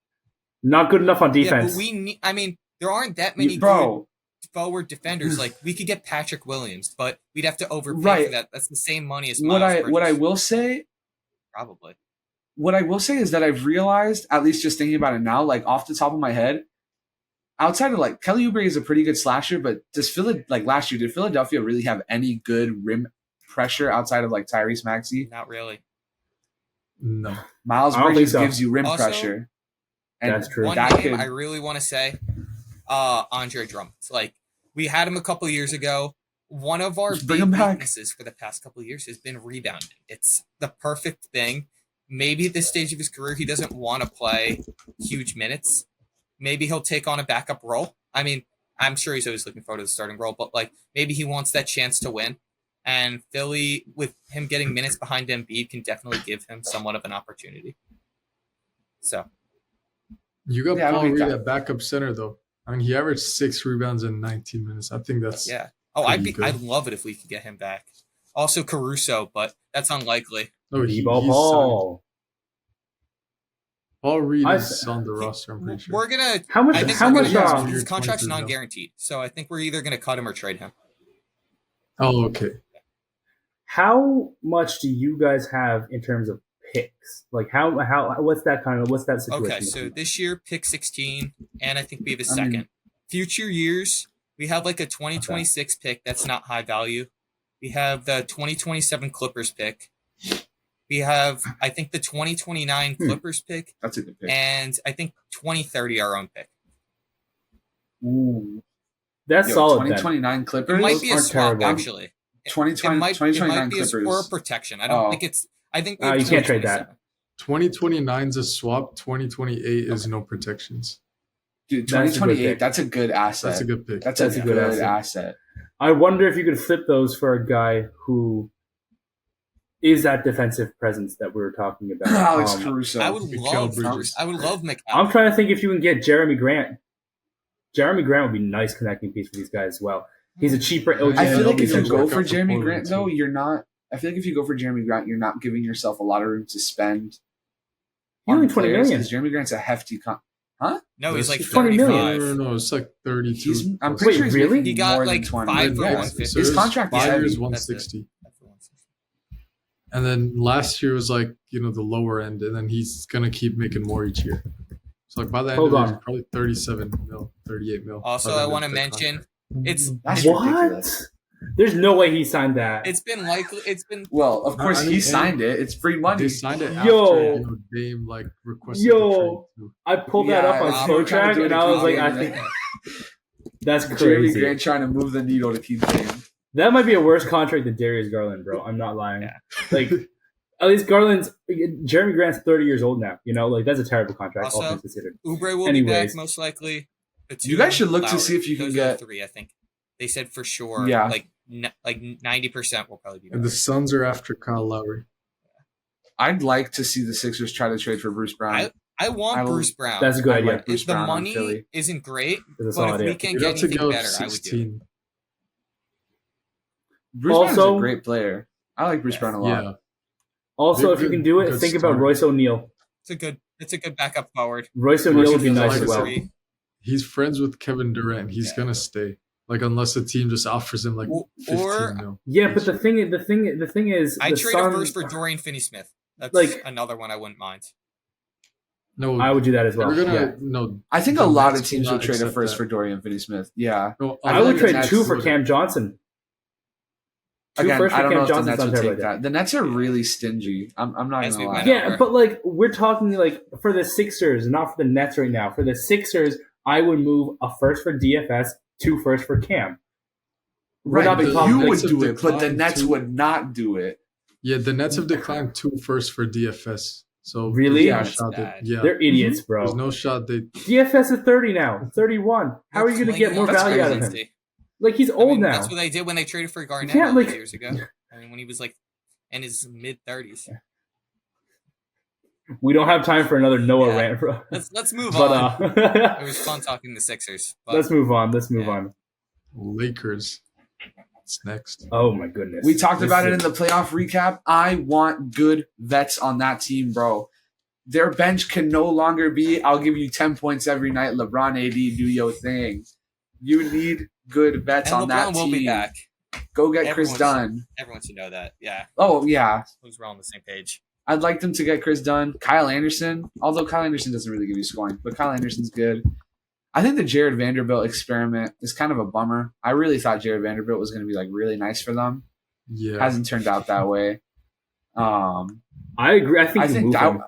not good enough on Yeah, defense. but we need. I mean, there aren't that many Bro, good forward defenders. Like we could get Patrick Williams, but we'd have to overpay Right. for that. That's the same money as what Miles I Bridges, will say probably. is that I've realized, at least just thinking about it now, like off the top of my head, outside of like Kelly Oubre is a pretty good slasher, but last year, did Philadelphia really have any good rim pressure outside of like Tyrese Maxey? Not really. No. Miles I don't Bridges think so. gives you rim Also, pressure. And That's true. One that name could- I really want to say, Andre Drummond. Like we had him a couple years ago. One of our Just bring big him back. weaknesses for the past couple of years has been rebounding. It's the perfect thing. Maybe at this stage of his career, he doesn't want to play huge minutes. Maybe he'll take on a backup role. I mean, I'm sure he's always looking forward to the starting role, but like maybe he wants that chance to win. And Philly, with him getting minutes behind Embiid, can definitely give him somewhat of an opportunity. So You got Yeah, I don't Paul think Reed that- at backup center though. I mean, he averaged 6 rebounds in 19 minutes. I think that's yeah. Oh, pretty good. I'd love it if we could get him back. Also Caruso, but that's unlikely. No, D-ball he's signed. Paul. Paul Reed I- is on the roster. I'm pretty sure. We're gonna. How much? I think How we're much? gonna, Year his contract's 23 now. non-guaranteed, so I think we're either gonna cut him or trade him. Oh, okay. How much do you guys have in terms of picks? Like how? What's that situation? Okay, so this year pick 16, and I think we have a I mean- second. Future years, we have like a 2026 pick that's not high value. We have the 2027 Clippers pick. We have, I think, the 2029 Clippers pick, that's a good pick. and I think 2030 our own pick. Ooh. That's Yo, solid. 2029 Clippers. It might be a aren't swap terrible. actually. It 2020, might 2029 be a Clippers. or a protection. I don't Oh. think it's. I think we Oh, have you can't trade that. 2027. 2029 is a swap. 2028 is no protections. Dude, That's a good 2028, pick. that's a good asset. That's a good pick. That's That's a a good good asset. I wonder if you could flip those for a guy who is that defensive presence that we were talking about. Alex Caruso. I would love Bridges. Bruce. I would love McAllister. I'm trying to think if you can get Jeremy Grant. Jeremy Grant would be a nice connecting piece for these guys as well. He's a cheaper OG. I feel like if you potential. go work for out for Jeremy Portland, Grant, though, too. you're not. I feel like if you go for Jeremy Grant, you're not giving yourself a lot of room to spend. He's only on 20 players, million. 'cause Jeremy Grant's a hefty. No, he's like He's 20 million. 35. No, it's like 32. He's. I'm Wait, pretty sure he's really? making He got more like than 20. 5 for Yeah. 150. So His his contract is 5 heavy. years, That's it. 160. That's the 160. And then last year was like, the lower end, and then he's gonna keep making more each year. So like by the end Hold of it, on. it's probably 37 mil, 38 mil. Also, by the I end want to of that mention contract. it's That's What? ridiculous. There's no way he signed that. it's been likely it's been Well, of course I mean, he signed it. It's free money. They signed it Yo. after Dame like requested Yo. the trade too. I pulled that Yeah, up on Rob, Slow we're trying Track, to do and it I was like, again. I think that's Jeremy crazy. Grant trying to move the needle to keep Dame. That might be a worse contract than Darius Garland, bro. I'm not lying. Yeah. Like, at least Jeremy Grant's 30 years old now. Like that's a terrible contract, all Also, things considered. Oubre will be Anyways. back most likely. The You guys two, should look to Lowry. see if you can Those are the get- 3. I think they said for sure. Yeah. like 90% will probably be back. And the Suns are after Kyle Lowry. I'd like to see the Sixers try to trade for Bruce Brown. I want I will- Bruce Brown. That's a good I idea. like Bruce If the Brown on money Philly. isn't great, It's a but solid if we idea. can You'd get have to anything go better, I would do it. 16. Bruce Brown is Also- a great player. I like Bruce Brown a lot. Yeah. Also, Good- if you can do it, good think about start. Royce O'Neal. It's a good backup forward. Royce O'Neal would be Royce nice O'Neal as well. is He's friends with Kevin Durant. He's Yeah. gonna stay. Like unless the team just offers him like Or- 15 mil. Yeah, but the thing is, I the trade a Suns- first for Dorian Finney-Smith. That's Like- another one I wouldn't mind. No, I would do that as well. we're gonna Yeah. no. I think the a lot of Nets teams will will not trade a accept first that. for Dorian Finney-Smith. Yeah. No, I feel would like trade the Nets 2 for would- Cam Johnson. Two Again, first I for don't Cam know if the Johnson's Nets not would terrible take idea. that. The Nets are really stingy. I'm not As gonna we lie. went Yeah, over. but like we're talking like for the Sixers, not for the Nets right now. For the Sixers, I would move a first for DFS, 2 first for Cam. We're Right, not but being talking you like, would Nets have do it, but the declined Nets to- would not do it. Yeah, the Nets have declined 2 firsts for DFS. So Really? there's no That's shot that- bad. yeah, they're idiots, bro. there's no shot they. DFS is 30 now, 31. How are you going to get more That's value out of crazy. him? Like he's old now. That's what they did when they traded for Garnett Yeah, all those like- years ago. I mean, when he was like in his mid-30s. We don't have time for another Noah Yeah. rant, bro. Let's move But on. It uh, was fun talking the Sixers. But let's move on. Let's move Yeah. on. Lakers. It's next. Oh my goodness. We talked This about it is- in the playoff recap. I want good vets on that team, bro. Their bench can no longer be, I'll give you 10 points every night, LeBron AD, do your thing. You need good vets and on that LeBron will team. be back. Go get Chris Everyone's- Dunn. Everyone should know that. Yeah, Oh, yeah. we're all on the same page. I'd like them to get Chris Dunn. Kyle Anderson, although Kyle Anderson doesn't really give you scoring, but Kyle Anderson's good. I think the Jared Vanderbilt experiment is kind of a bummer. I really thought Jared Vanderbilt was going to be like really nice for them. Yeah. Hasn't turned out that way. I agree. I think I you think move that, him.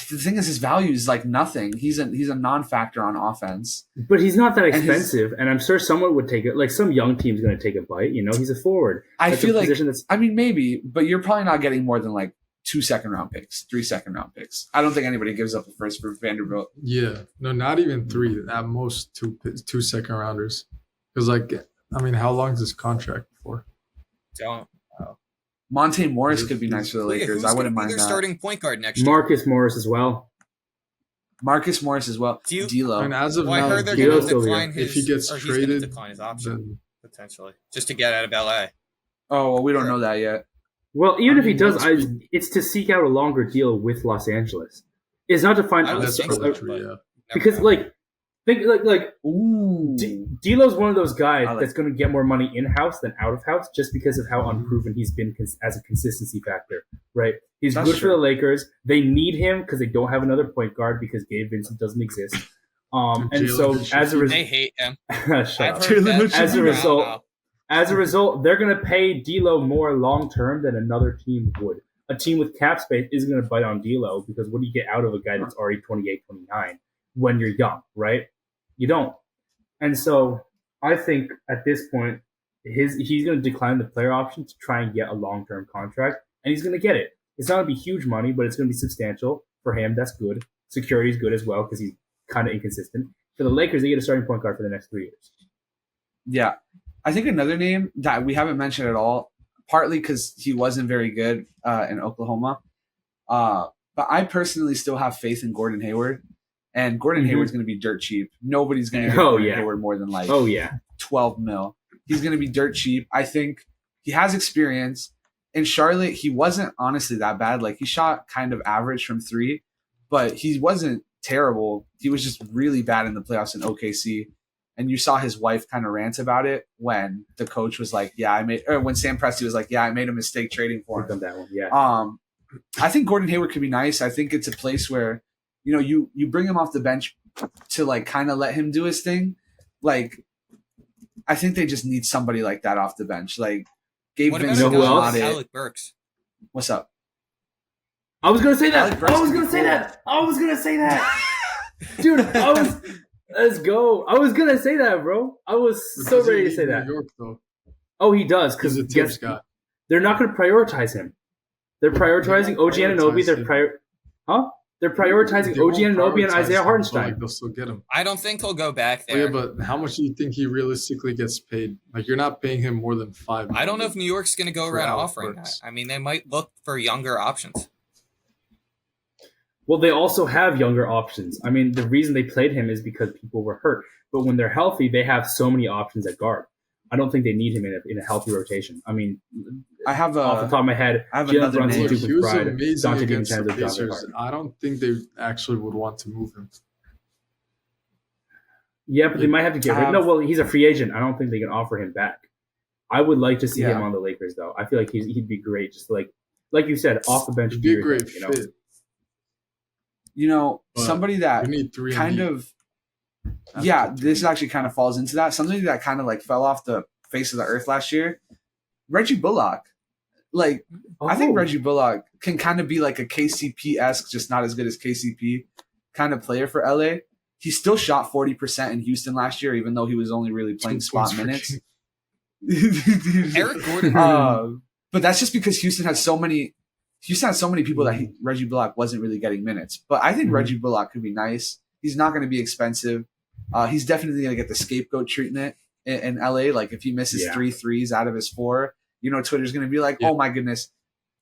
the thing is, his value is like nothing. He's a non-factor on offense. But he's not that And his- expensive, and I'm sure someone would take it. Like some young team's going to take a bite. He's a forward. I That's a feel like, position that's I mean, maybe, but you're probably not getting more than like 2 second-round picks, 3 second-round picks. I don't think anybody gives up a first for Vanderbilt. Yeah. No, not even 3. At most 2 second rounders. Because how long is this contract for? Don't. Monte Morris could be nice for the Lakers. Who's I wouldn't gonna be mind their that. starting point guard next year? Marcus Morris as well. Marcus Morris as well. Do you- D'Lo. And as of Well, I now, heard they're D'Lo's going to still decline here. his. if he gets or he's gonna traded, decline his option then potentially, just to get out of LA. Oh, well, we don't know that yet. Well, even I if he mean, does, that's- it's to seek out a longer deal with Los Angeles. It's not to find I would that's think so, probably but- true. Yeah. Never because know. think Ooh. D'Lo's one of those guys I like- that's going to get more money in house than out of house, just because of how unproven he's been as a consistency factor. Right? He's That's good for true. the Lakers. They need him because they don't have another point guard because Gabe Vincent doesn't exist. And Jalen so Mitchell. as a they result, hate him. shut I've up. heard that. Mitchell. As a Wow, result- wow. As a result, they're going to pay D'Lo more long term than another team would. A team with cap space isn't going to bite on D'Lo because what do you get out of a guy that's already 28, 29 when you're young, right? You don't. And so I think at this point, he's going to decline the player option to try and get a long term contract, and he's going to get it. It's not going to be huge money, but it's going to be substantial for him. That's good. Security is good as well because he's kind of inconsistent. For the Lakers, they get a starting point guard for the next 3 years. Yeah. I think another name that we haven't mentioned at all, partly because he wasn't very good in Oklahoma. But I personally still have faith in Gordon Hayward. And Gordon Hayward's going to be dirt cheap. Nobody's going to give Gordon Hayward more than like 12 mil. He's going to be dirt cheap. I think he has experience. In Charlotte, he wasn't honestly that bad. Like, he shot kind of average from 3, but he wasn't terrible. He was just really bad in the playoffs in OKC. And you saw his wife kind of rant about it when the coach was like, when Sam Presti was like, I made a mistake trading for him. That one, I think Gordon Hayward could be nice. I think it's a place where, you bring him off the bench to like kind of let him do his thing. Like, I think they just need somebody like that off the bench. Like, Gabe Vincent, Alec Burks. What's up? I was gonna say that. Dude, let's go. I was gonna say that, bro. I was so ready to say that. New York, though. Oh, he does, because they're not gonna prioritize him. They're prioritizing OG Anunoby. They're prioritizing OG Anunoby and Isaiah Hartenstein. Like, they'll still get him. I don't think he'll go back there. Yeah, but how much do you think he realistically gets paid? Like, you're not paying him more than $5 million. I don't know if New York's going to go around offering that. I mean, they might look for younger options. Well, they also have younger options. I mean, the reason they played him is because people were hurt. But when they're healthy, they have so many options at guard. I don't think they need him in a healthy rotation. I mean, off the top of my head, I have another name. He was amazing against the Pacers. I don't think they actually would want to move him. Yeah, but they might have to get rid. No, well, he's a free agent. I don't think they can offer him back. I would like to see him on the Lakers, though. I feel like he'd be great. Just like you said, off the bench. He'd be a great fit. Somebody that kind of. Yeah, this actually kind of falls into that. Something that kind of like fell off the face of the earth last year. Reggie Bullock. Like, I think Reggie Bullock can kind of be like a KCP-esque, just not as good as KCP kind of player for LA. He still shot 40% in Houston last year, even though he was only really playing spot minutes. Eric Gordon. But that's just because Houston had so many people that Reggie Bullock wasn't really getting minutes. But I think Reggie Bullock could be nice. He's not going to be expensive. He's definitely going to get the scapegoat treatment in LA. Like, if he misses 3 threes out of his 4, Twitter's going to be like, oh my goodness,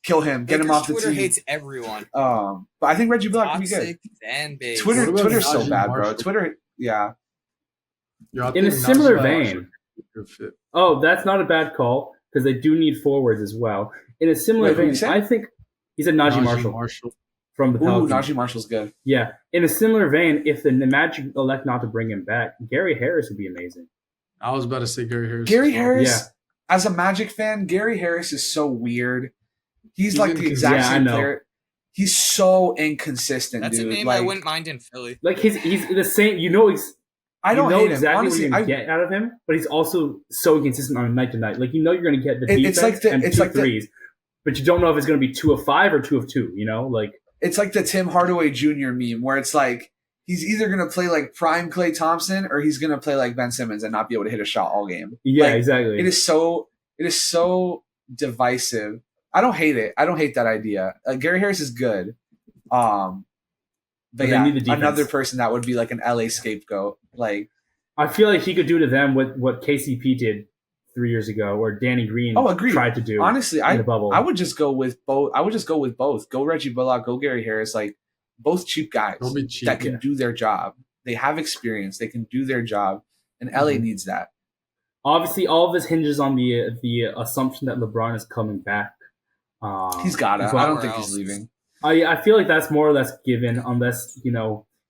kill him, get him off the team. Twitter hates everyone. But I think Reggie Bullock could be good. Fan base. Twitter's so bad, bro. Twitter, in a similar vein. Oh, that's not a bad call, because they do need forwards as well. In a similar vein, I think he's a Najee Marshall. From the Pelicans. Najee Marshall's good. Yeah. In a similar vein, if the Magic elect not to bring him back, Gary Harris would be amazing. I was about to say Gary Harris. Gary Harris, as a Magic fan, Gary Harris is so weird. He's like the exact same player. He's so inconsistent, That's dude. That's a name I wouldn't mind in Philly. Like, he's the same. I don't hate exactly him. Honestly, what you're going to get out of him, but he's also so inconsistent on a night-to-night. Like, you're going to get the defense and 2 threes, but you don't know if it's going to be 2 of 5 or 2 of 2, Like, it's like the Tim Hardaway Jr. meme where it's like he's either going to play like prime Klay Thompson or he's going to play like Ben Simmons and not be able to hit a shot all game. Yeah, exactly. It is so divisive. I don't hate it. I don't hate that idea. Gary Harris is good. But another person that would be like an LA scapegoat. Like, I feel like he could do to them what KCP did 3 years ago, or Danny Green tried to do. Honestly, in the bubble. I would just go with both. Go Reggie Bullock, go Gary Harris. Like, both cheap guys that can do their job. They have experience. They can do their job, and LA needs that. Obviously, all of this hinges on the assumption that LeBron is coming back. He's gotta. I don't think he's leaving. I feel like that's more or less given, unless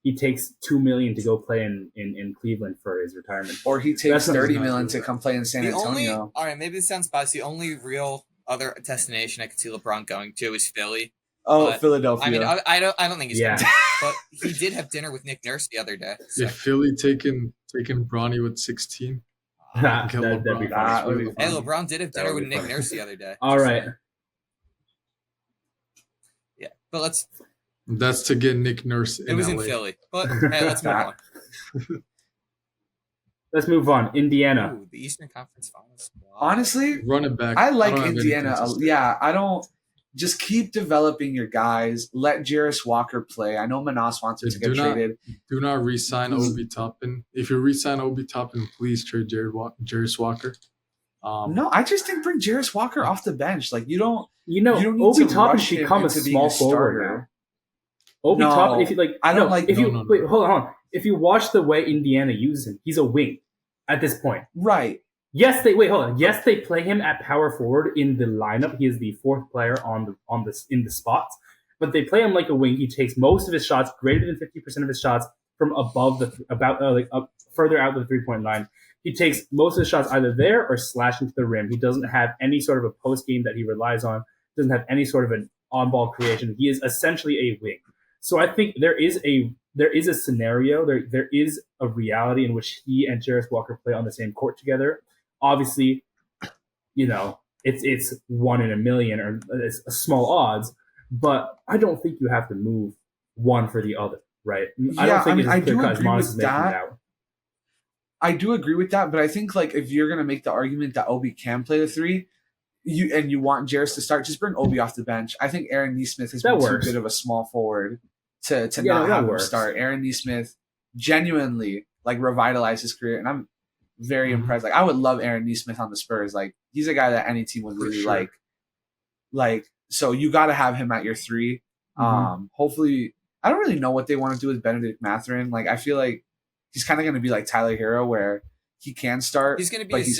he takes $2 million to go play in Cleveland for his retirement, or he takes $30 million to come play in San Antonio. All right, maybe this sounds biased. The only real other destination I could see LeBron going to is Philly. Oh, but, Philadelphia. I mean, I don't think he's going to, but he did have dinner with Nick Nurse the other day. So. If Philly taking Bronny with 16, that'd be fun. Hey, LeBron did have dinner with Nick Nurse the other day. All right. Yeah, but that's to get Nick Nurse in It was LA. in Philly, but hey, let's move on. Let's move on. Indiana. Ooh, the Eastern Conference Finals. Wow. Honestly, run it back. I like Indiana. I don't. Just keep developing your guys. Let Jarris Walker play. I know Manas wants him to get traded. Do not re-sign Obi Toppin. If you re-sign Obi Toppin, please trade Jarris Walker. No, I just think bring Jarris Walker off the bench. Like you don't need Obi to Toppin's rush him become a into being small a forward starter. now. Obi No, Toppin, if you like, I don't like- If you No. wait, hold on. If you watch the way Indiana uses him, he's a wing at this point. Right. Yes, they play him at power forward in the lineup. He is the fourth player in the spots, but they play him like a wing. He takes most of his shots, greater than 50% of his shots, from above further out the 3-point line. He takes most of his shots either there or slashing to the rim. He doesn't have any sort of a post game that he relies on. Doesn't have any sort of an on ball creation. He is essentially a wing. So I think there is a scenario, there is a reality in which he and Jarris Walker play on the same court together. Obviously, it's 1 in a million or it's small odds, but I don't think you have to move one for the other, right? I don't think it's as clear cut as Monis is making it out. I do agree with that, but I think like if you're gonna make the argument that Obi can play the 3, you want Jarris to start, just bring Obi off the bench. I think Aaron Nesmith has been too good of a small forward to not have him start. Aaron Nesmith genuinely like revitalized his career, and I'm very impressed. Like I would love Aaron Nesmith on the Spurs. Like he's a guy that any team would really like. Like so, you got to have him at your 3. Hopefully, I don't really know what they want to do with Benedict Mathurin. Like I feel like he's kind of going to be like Tyler Hero, where he can start, he's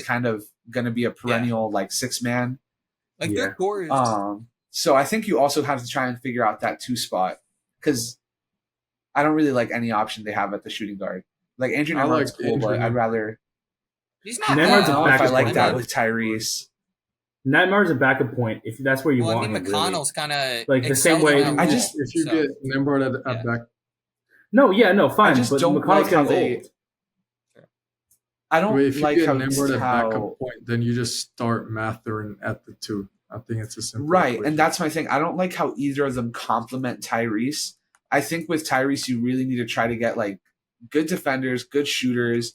kind of going to be a perennial like 6-man. Like their core is. So I think you also have to try and figure out that 2 spot, because I don't really like any option they have at the shooting guard. Like Andrew Nembhard's cool, but I'd rather. He's not. Nembhard's a backup I like point. that with Tyrese. Nembhard's a backup point if that's where you want him. McConnell's kind of like the same way. If you get Nembhard at back. No, fine. I just but don't McConnell's like how getting old. I don't if you like get how Nembhard at backup point, then you just start Mathurin at the 2. I think it's a simple equation. And that's my thing. I don't like how either of them complement Tyrese. I think with Tyrese, you really need to try to get like good defenders, good shooters.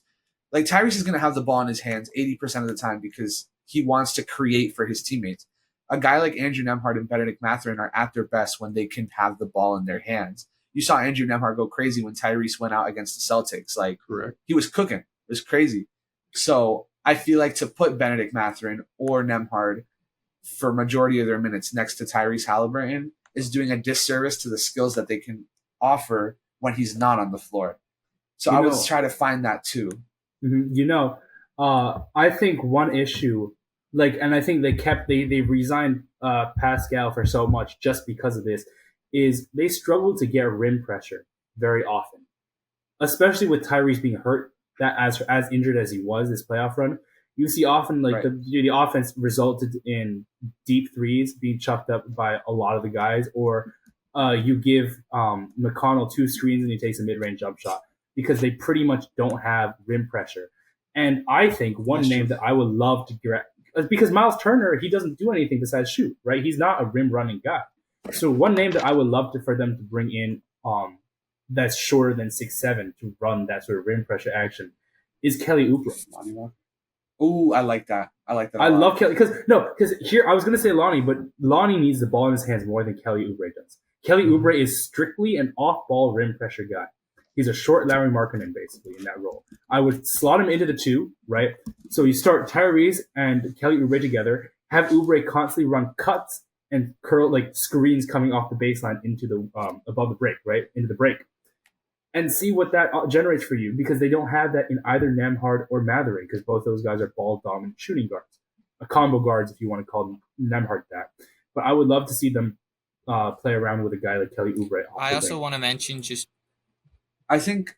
Like Tyrese is going to have the ball in his hands 80% of the time because he wants to create for his teammates. A guy like Andrew Nembhard and Benedict Mathurin are at their best when they can have the ball in their hands. You saw Andrew Nembhard go crazy when Tyrese went out against the Celtics. Like, correct. He was cooking. It was crazy. So I feel like to put Benedict Mathurin or Nembhard for majority of their minutes next to Tyrese Halliburton is doing a disservice to the skills that they can offer when he's not on the floor. So I was trying to find that too. I think one issue, and I think they resigned Pascal for so much just because of this, is they struggle to get rim pressure very often, especially with Tyrese being hurt. That as injured as he was this playoff run, you see often the offense resulted in deep threes being chucked up by a lot of the guys, or you give McConnell 2 screens and he takes a mid-range jump shot because they pretty much don't have rim pressure. And I think one name that I would love to get, because Miles Turner, he doesn't do anything besides shoot, right? He's not a rim running guy. So one name that I would love for them to bring in that's shorter than 6'7" to run that sort of rim pressure action is Kelly Oubre. Ooh, I like that. I love Kelly because here I was going to say Lonnie, but Lonnie needs the ball in his hands more than Kelly Oubre does. Kelly Oubre is strictly an off-ball rim pressure guy. He's a short Larry Markkinen basically in that role. I would slot him into the 2, right? So you start Tyrese and Kelly Oubre together, have Oubre constantly run cuts and curl like screens coming off the baseline into the above the break, right? Into the break. And see what that generates for you, because they don't have that in either Nembhard or Mathurin, because both those guys are ball-dominant shooting guards. Combo guards, if you want to call them Nembhard that. But I would love to see them play around with a guy like Kelly Oubre. I also want to mention I think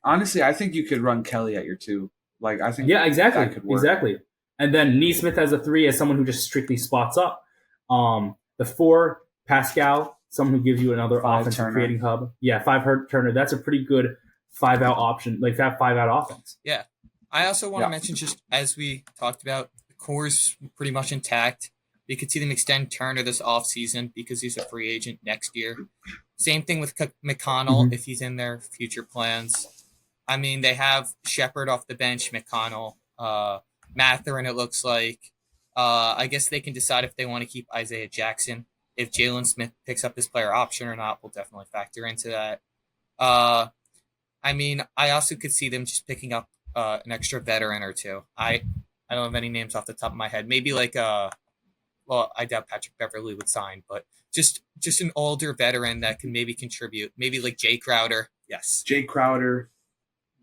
you could run Kelly at your 2. Like I think exactly. That could work. Exactly. And then Nesmith as a 3 as someone who just strictly spots up. The 4, Pascal, someone who gives you another offensive creating hub. Yeah, 5 Turner. That's a pretty good 5-out option, like that 5-out offense. Yeah. I also want to mention, just as we talked about, the core is pretty much intact. You could see them extend Turner this offseason because he's a free agent next year. Same thing with McConnell if he's in their future plans. I mean, they have Shepard off the bench, McConnell, Mathurin, it looks like. I guess they can decide if they want to keep Isaiah Jackson. If Jalen Smith picks up his player option or not, we'll definitely factor into that. I mean, I also could see them just picking up an extra veteran or 2. I I don't have any names off the top of my head. Maybe like well, I doubt Patrick Beverley would sign, but just an older veteran that can maybe contribute. Maybe like Jay Crowder. Yes. Jay Crowder.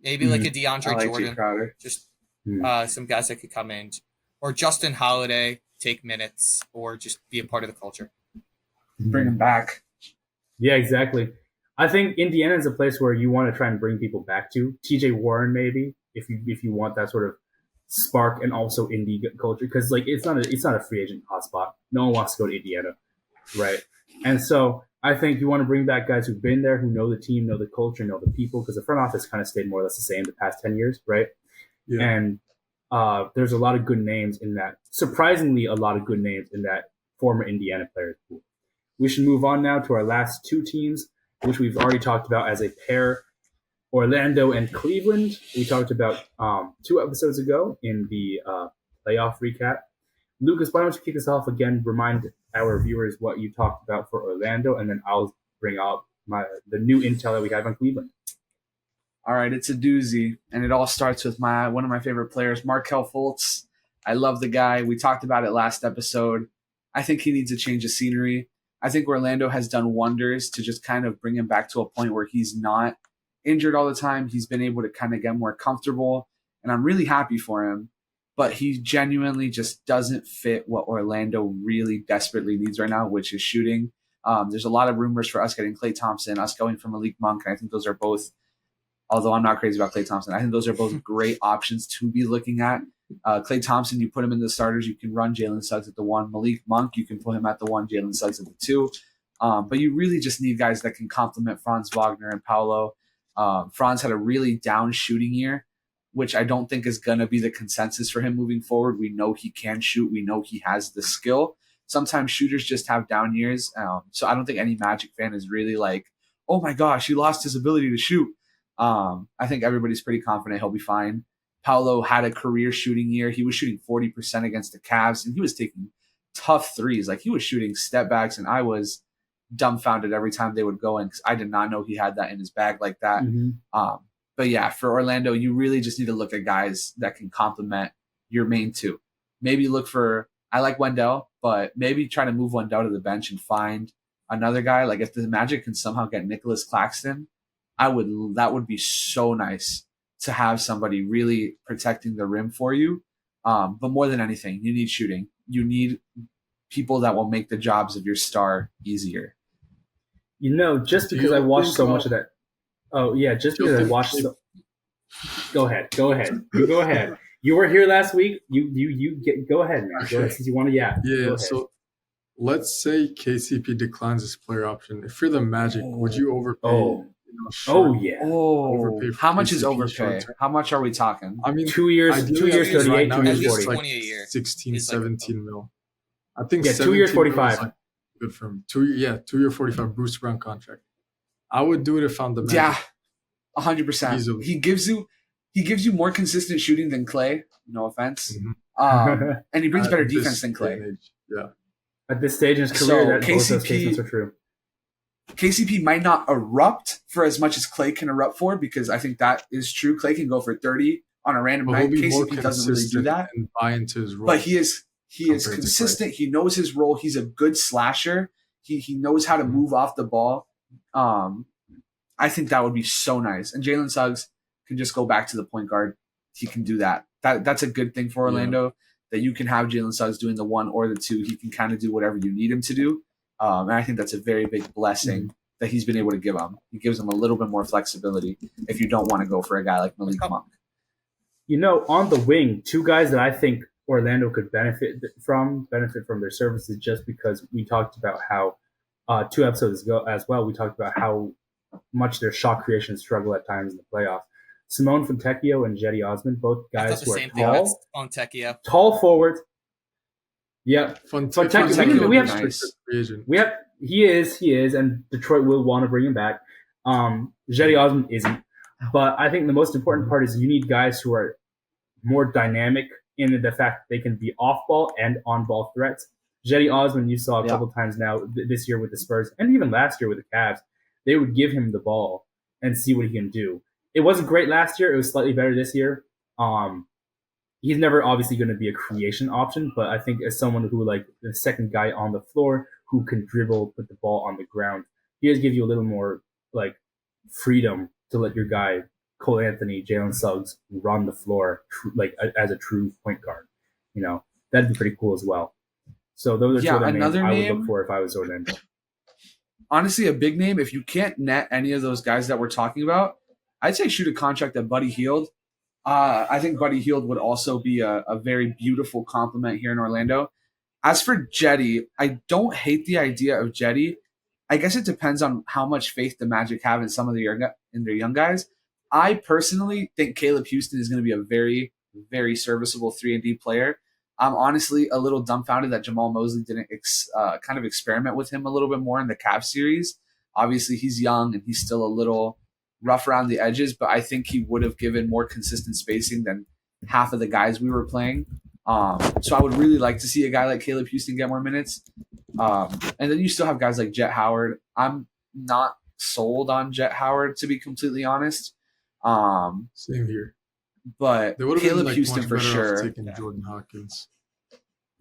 Maybe like a I DeAndre like Jordan. Jay Crowder. Just Mhm. some guys that could come in, or Justin Holiday, take minutes, or just be a part of the culture. Bring him back. Yeah, exactly. I think Indiana is a place where you want to try and bring people back to. TJ Warren, maybe, if you want that sort of spark and also indie culture, because like it's not a free agent hotspot. No one wants to go to Indiana, right? And so I think you want to bring back guys who've been there, who know the team, know the culture, know the people, because the front office kind of stayed more or less the same the past 10 years, right? Yeah. And there's a lot of good names in that. Surprisingly, a lot of good names in that former Indiana players pool. We should move on now to our last two teams, which we've already talked about as a pair, Orlando and Cleveland. We talked about 2 episodes ago in the playoff recap. Lucas, why don't you kick us off again? Remind our viewers what you talked about for Orlando, and then I'll bring up the new intel that we have on Cleveland. All right, it's a doozy, and it all starts with one of my favorite players, Markelle Fultz. I love the guy. We talked about it last episode. I think he needs a change of scenery. I think Orlando has done wonders to just kind of bring him back to a point where he's not injured all the time. He's been able to kind of get more comfortable, and I'm really happy for him. But he genuinely just doesn't fit what Orlando really desperately needs right now, which is shooting. There's a lot of rumors for us getting Klay Thompson, us going for Malik Monk, and I think those are both, although I'm not crazy about Klay Thompson, I think those are both great options to be looking at. Klay Thompson, you put him in the starters, you can run Jalen Suggs at the 1. Malik Monk, you can put him at the 1, Jalen Suggs at the 2. But you really just need guys that can complement Franz Wagner and Paolo. Franz had a really down shooting year, which I don't think is going to be the consensus for him moving forward. We know he can shoot. We know he has the skill. Sometimes shooters just have down years. So I don't think any Magic fan is really like, oh my gosh, he lost his ability to shoot. I think everybody's pretty confident he'll be fine. Paolo had a career shooting year. He was shooting 40% against the Cavs, and he was taking tough threes. Like, he was shooting step backs, and I was dumbfounded every time they would go in because I did not know he had that in his bag like that. But yeah, for Orlando, you really just need to look at guys that can complement your main 2. Maybe look for, I like Wendell, but maybe try to move Wendell to the bench and find another guy. Like, if the Magic can somehow get Nicholas Claxton, that would be so nice to have somebody really protecting the rim for you. But more than anything, you need shooting. You need people that will make the jobs of your star easier. You know, just because I watched so much of that. Oh yeah, just because I watched. Go ahead. You go ahead. You were here last week. Go ahead, man. Go ahead since you want to. Yeah. So let's say KCP declines his player option. If you're the Magic, would you overpay? How much is overpay? How much are we talking? I mean, 2 years, 38, right now, 2 years, 40. 40. 20 a year. 16, 17 mil. I think 2 years, 45. Like good for him. 2 year 45 Bruce Brown contract. I would do it if I'm the Magic. Yeah, 100%. He gives you more consistent shooting than Klay. No offense. And he brings better defense than Klay. Yeah. At this stage in his career, both those statements are true. KCP might not erupt for as much as Klay can erupt for, because I think that is true. Klay can go for 30 on a random night. KCP doesn't really do that. And buy into his role. But he is consistent. He knows his role. He's a good slasher. He knows how to move off the ball. I think that would be so nice. And Jalen Suggs can just go back to the point guard. He can do that. That's a good thing for Orlando, that you can have Jalen Suggs doing the 1 or the 2. He can kind of do whatever you need him to do. And I think that's a very big blessing that he's been able to give him. He gives him a little bit more flexibility if you don't want to go for a guy like Malik Monk. You know, on the wing, 2 guys that I think Orlando could benefit from their services, just because we talked about how 2 episodes ago as well, we talked about how much their shot creation struggle at times in the playoffs. Simone Fontecchio and Jetty Osman, both guys who are tall forwards. Yeah, Fontecchio, he is, and Detroit will want to bring him back. Jetty Osman isn't, but I think the most important part is you need guys who are more dynamic in the fact that they can be off-ball and on-ball threats. Jetty Osman, you saw a couple times now this year with the Spurs, and even last year with the Cavs, they would give him the ball and see what he can do. It wasn't great last year. It was slightly better this year. he's never obviously going to be a creation option, but I think as someone who like the second guy on the floor who can dribble, put the ball on the ground, he does give you a little more like freedom to let your guy Cole Anthony, Jalen Suggs run the floor like as a true point guard. That'd be pretty cool as well. So those are two other names another I would name, look for if I was Orlando. honestly, a big name. If you can't net any of those guys that we're talking about, I'd say shoot a contract at Buddy Hield. I think Buddy Hield would also be a very beautiful compliment here in Orlando. As for Jetty, I don't hate the idea of Jetty. I guess it depends on how much faith the Magic have in some of their young guys. I personally think Caleb Houston is going to be a very, very serviceable 3-and-D player. I'm honestly a little dumbfounded that Jamal Mosley didn't kind of experiment with him a little bit more in the Cavs series. Obviously, he's young and he's still a little rough around the edges, but I think he would have given more consistent spacing than half of the guys we were playing. So I would really like to see a guy like Caleb Houston get more minutes. And then you still have guys like Jet Howard. I'm not sold on Jet Howard, to be completely honest. Same here. But They would have Caleb been like Houston much for better sure. off taking Jordan Hawkins.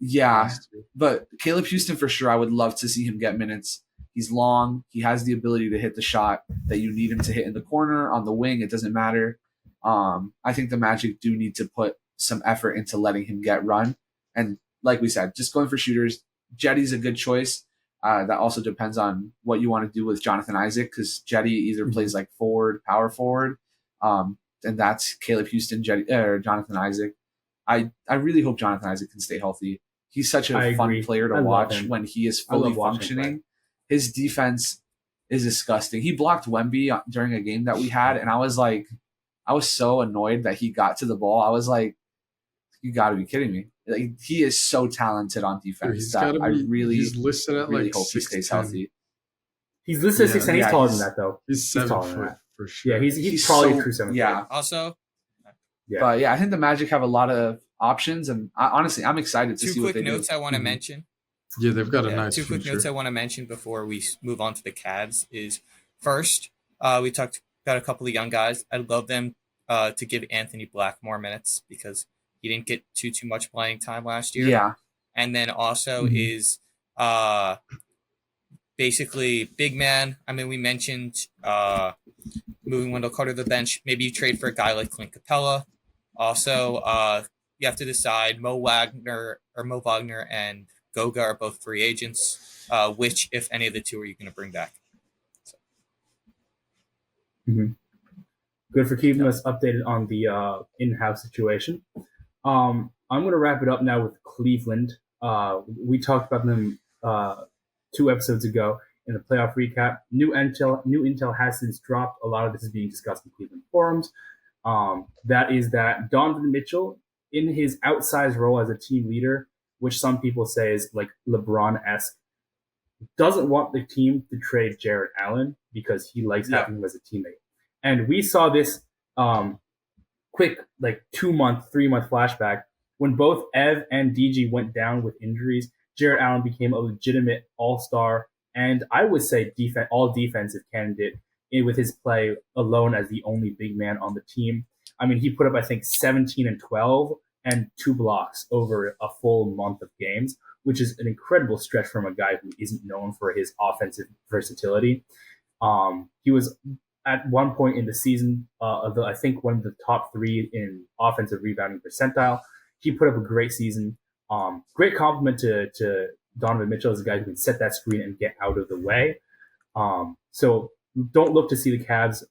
Yeah, last year. but Caleb Houston for sure. I would love to see him get minutes. He's long. He has the ability to hit the shot that you need him to hit in the corner, on the wing. It doesn't matter. I think the Magic do need to put some effort into letting him get run. And like we said, just going for shooters. Jetty's a good choice. That also depends on what you want to do with Jonathan Isaac, because Jetty either plays like forward, power forward, and that's Caleb Houston, Jetty, or Jonathan Isaac. I really hope Jonathan Isaac can stay healthy. He's such a fun player to watch when he is fully functioning. His defense is disgusting. He blocked Wemby during a game that we had, and I was so annoyed that he got to the ball. I was like, you got to be kidding me. Like, he is so talented on defense that he's listed at really like hope he stays healthy. He's listed at 6'10". He's taller than that, though. He's 7 taller than foot that. for sure. Yeah, he's probably a true 7 foot. Yeah. Also, But yeah, I think the Magic have a lot of options, and honestly, I'm excited to see what they do. 2 quick notes I want to mention. Yeah, they've got a nice 2 quick future. notes I want to mention before we move on to the Cavs is, first, we talked about a couple of young guys. I'd love them to give Anthony Black more minutes because he didn't get too much playing time last year. Yeah. And then also is basically big man. I mean, we mentioned moving Wendell Carter to the bench. Maybe you trade for a guy like Clint Capella. Also, you have to decide Mo Wagner and Goga are both free agents. Which, if any of the two, are you going to bring back? Good for keeping us updated on the in-house situation. I'm going to wrap it up now with Cleveland. We talked about them 2 episodes ago in the playoff recap. New intel has since dropped. A lot of this is being discussed in Cleveland forums. That is that Donovan Mitchell, in his outsized role as a team leader, which some people say is like LeBron-esque, doesn't want the team to trade Jarrett Allen because he likes having him as a teammate. And we saw this quick, like 2-month, 3-month flashback when both Ev and DG went down with injuries. Jarrett Allen became a legitimate all-star and I would say all defensive candidate with his play alone as the only big man on the team. I mean, he put up, I think, 17 and 12 and 2 blocks over a full month of games, which is an incredible stretch from a guy who isn't known for his offensive versatility. He was at one point in the season, I think one of the top 3 in offensive rebounding percentile. He put up a great season. Great compliment to Donovan Mitchell as a guy who can set that screen and get out of the way. So don't look to see the Cavs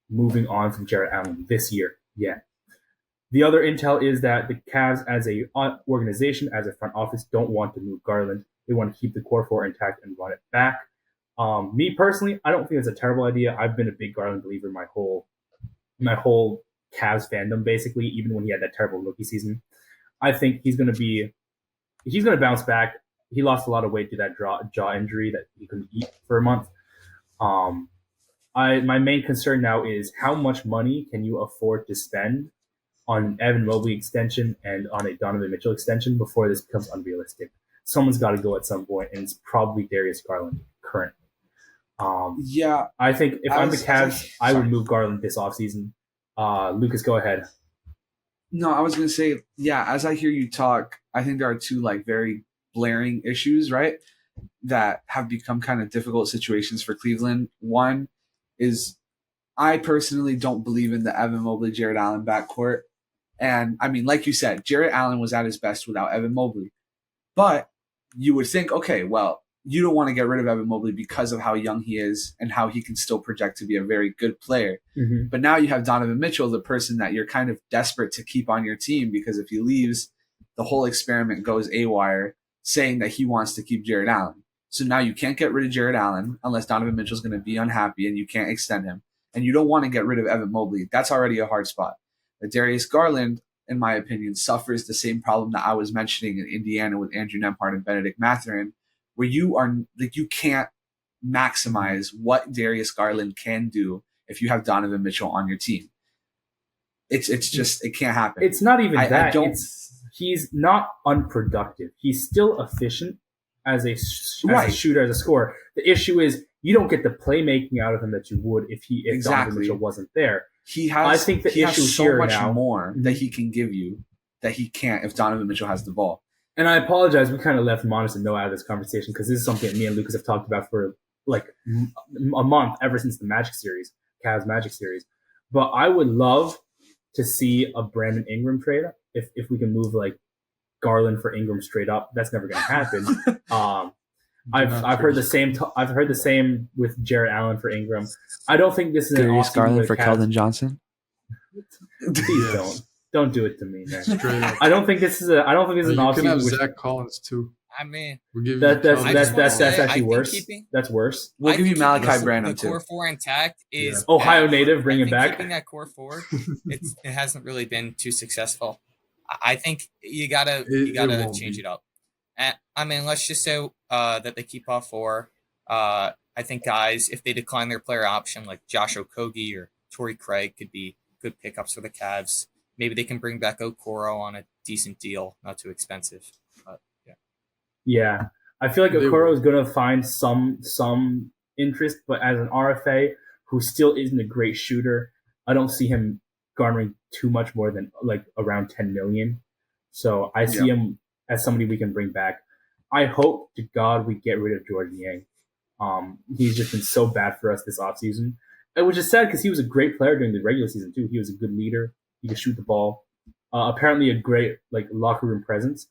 moving on from Jarrett Allen this year yet. The other intel is that the Cavs as a organization, as a front office, don't want to move Garland. They want to keep the core 4 intact and run it back. Me personally, I don't think it's a terrible idea. I've been a big Garland believer my whole Cavs fandom, basically, even when he had that terrible rookie season. I think he's going to bounce back. He lost a lot of weight to that jaw injury that he couldn't eat for a month. My main concern now is how much money can you afford to spend on an Evan Mobley extension and on a Donovan Mitchell extension before this becomes unrealistic. Someone's got to go at some point, and it's probably Darius Garland currently. I think if I'm the Cavs, I would move Garland this offseason. Lucas, go ahead. No, I was gonna say, yeah, as I hear you talk, I think there are two like very blaring issues, right? That have become kind of difficult situations for Cleveland. One is I personally don't believe in the Evan Mobley, Jared Allen backcourt. And I mean, like you said, Jared Allen was at his best without Evan Mobley. But you would think, okay, well, you don't want to get rid of Evan Mobley because of how young he is and how he can still project to be a very good player. Mm-hmm. But now you have Donovan Mitchell, the person that you're kind of desperate to keep on your team because if he leaves, the whole experiment goes awire, saying that he wants to keep Jared Allen. So now you can't get rid of Jared Allen unless Donovan Mitchell's going to be unhappy and you can't extend him. And you don't want to get rid of Evan Mobley. That's already a hard spot. But Darius Garland, in my opinion, suffers the same problem that I was mentioning in Indiana with Andrew Nembhard and Benedict Mathurin, where you can't maximize what Darius Garland can do if you have Donovan Mitchell on your team. It's just it can't happen. It's not even that. He's not unproductive. He's still efficient as a shooter, as a scorer. The issue is you don't get the playmaking out of him that you would if Donovan Mitchell wasn't there. I think the issue has so here much now, more that he can give you that he can't if Donovan Mitchell has the ball. And I apologize, we kind of left Monis and Noah out of this conversation because this is something that me and Lucas have talked about for like a month, ever since the Cavs Magic series. But I would love to see a Brandon Ingram trade if we can move like Garland for Ingram straight up. That's never going to happen. I've heard the same. I've heard the same with Jared Allen for Ingram. I don't think this is Darius Garland for Keldon Johnson. Please don't do it to me, man. I don't think this is an offseason. You can have Zach Collins too. I mean, we'll give that's actually worse. That's worse. We'll give you Malachi Branham too. too. The core four intact is Ohio native. Bring it back. Keeping that core four, it hasn't really been too successful. I think you gotta change it up. And I mean, let's just say that they keep off four. I think guys, if they decline their player option, like Josh Okogie or Torrey Craig, could be good pickups for the Cavs. Maybe they can bring back Okoro on a decent deal, not too expensive. But yeah, I feel like Okoro is going to find some interest, but as an RFA who still isn't a great shooter, I don't see him garnering too much more than like around $10 million. So I see him as somebody we can bring back. I hope to God we get rid of Jordan Yang. He's just been so bad for us this offseason, which is sad because he was a great player during the regular season too. He was a good leader. He could shoot the ball. Apparently a great like locker room presence,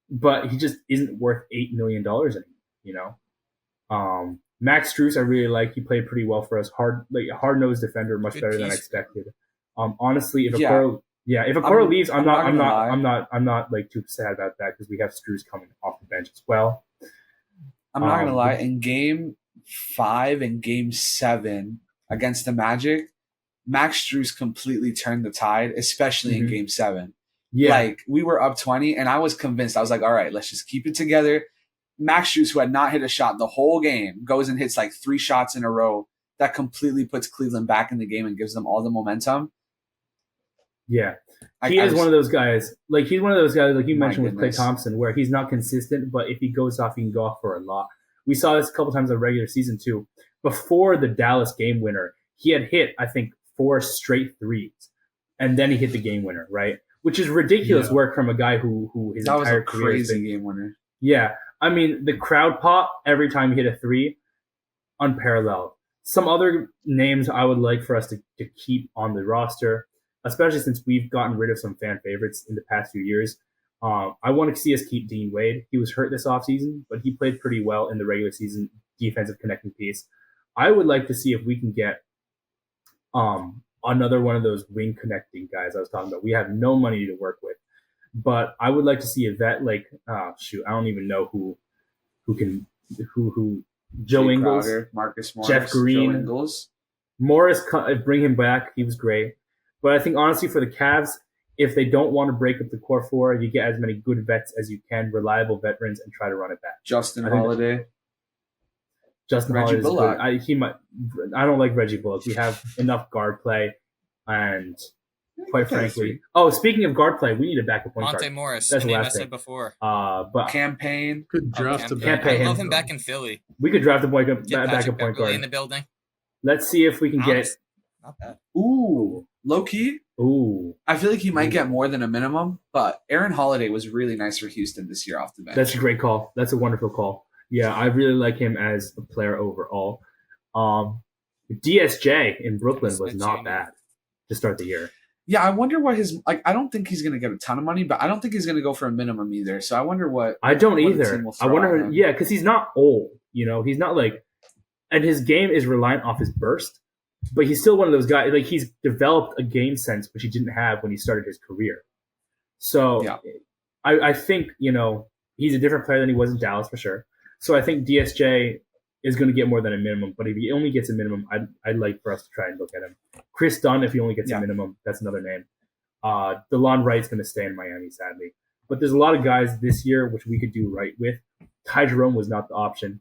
but he just isn't worth $8 million anymore. You know, Max Strus I really like. He played pretty well for us. Hard-nosed defender, much better than I expected. Honestly, if Okoro leaves, I'm not like too sad about that because we have Strus coming off the bench as well. I'm not gonna lie. In Game 5 and Game 7 against the Magic, Max Strus completely turned the tide, especially in Game 7. Yeah, like we were up 20, and I was convinced. I was like, all right, let's just keep it together. Max Strus, who had not hit a shot the whole game, goes and hits like 3 shots in a row. That completely puts Cleveland back in the game and gives them all the momentum. Yeah. He is one of those guys. Like he's one of those guys, like you mentioned with Klay Thompson, where he's not consistent, but if he goes off, he can go off for a lot. We saw this a couple times in the regular season too. Before the Dallas game winner, he had hit, I think, 4 straight threes, and then he hit the game winner, right? Which is ridiculous work from a guy who his entire career has been game winner. Yeah, I mean the crowd pop every time he hit a 3, unparalleled. Some other names I would like for us to keep on the roster, especially since we've gotten rid of some fan favorites in the past few years. I want to see us keep Dean Wade. He was hurt this offseason, but he played pretty well in the regular season, defensive connecting piece. I would like to see if we can get another one of those wing connecting guys I was talking about. We have no money to work with, but I would like to see a vet like I don't even know who Joe Jay Ingles, Crowder, Marcus Morris, Jeff Green, Joe Ingles. Morris, bring him back. He was great. But I think honestly for the Cavs, if they don't want to break up the core four, you get as many good vets as you can, reliable veterans, and try to run it back. Justin Holiday. Reggie Bullock. I don't like Reggie Bullock. We have enough guard play, and quite frankly, speaking of guard play, we need a backup point guard. Monte Morris. That's the name I last thing. said before. But Campaign. Could draft I love him back in Philly. We could draft a Get backup point guard in the building. Let's see if we can get. Not bad. Ooh, low key, Ooh, I feel like he might get more than a minimum, but Aaron Holiday was really nice for Houston this year off the bench. that's a great call. That's a wonderful call. Yeah, I really like him as a player overall. DSJ in Brooklyn was not bad to start the year. Yeah, I wonder what his like. I don't think he's going to get a ton of money, but I don't think he's going to go for a minimum either. So I wonder what. I don't what the either. team will I throw at wonder. him. Yeah, because he's not old. You know, he's not like, and his game is reliant off his burst. But he's still one of those guys. Like he's developed a game sense which he didn't have when he started his career. So Yeah. I think he's a different player than he was in Dallas for sure. So I think DSJ is going to get more than a minimum. But if he only gets a minimum, I'd like for us to try and look at him. Chris Dunn, if he only gets a minimum, that's another name. DeLon Wright's going to stay in Miami, sadly. But there's a lot of guys this year which we could do right with. Ty Jerome was not the option.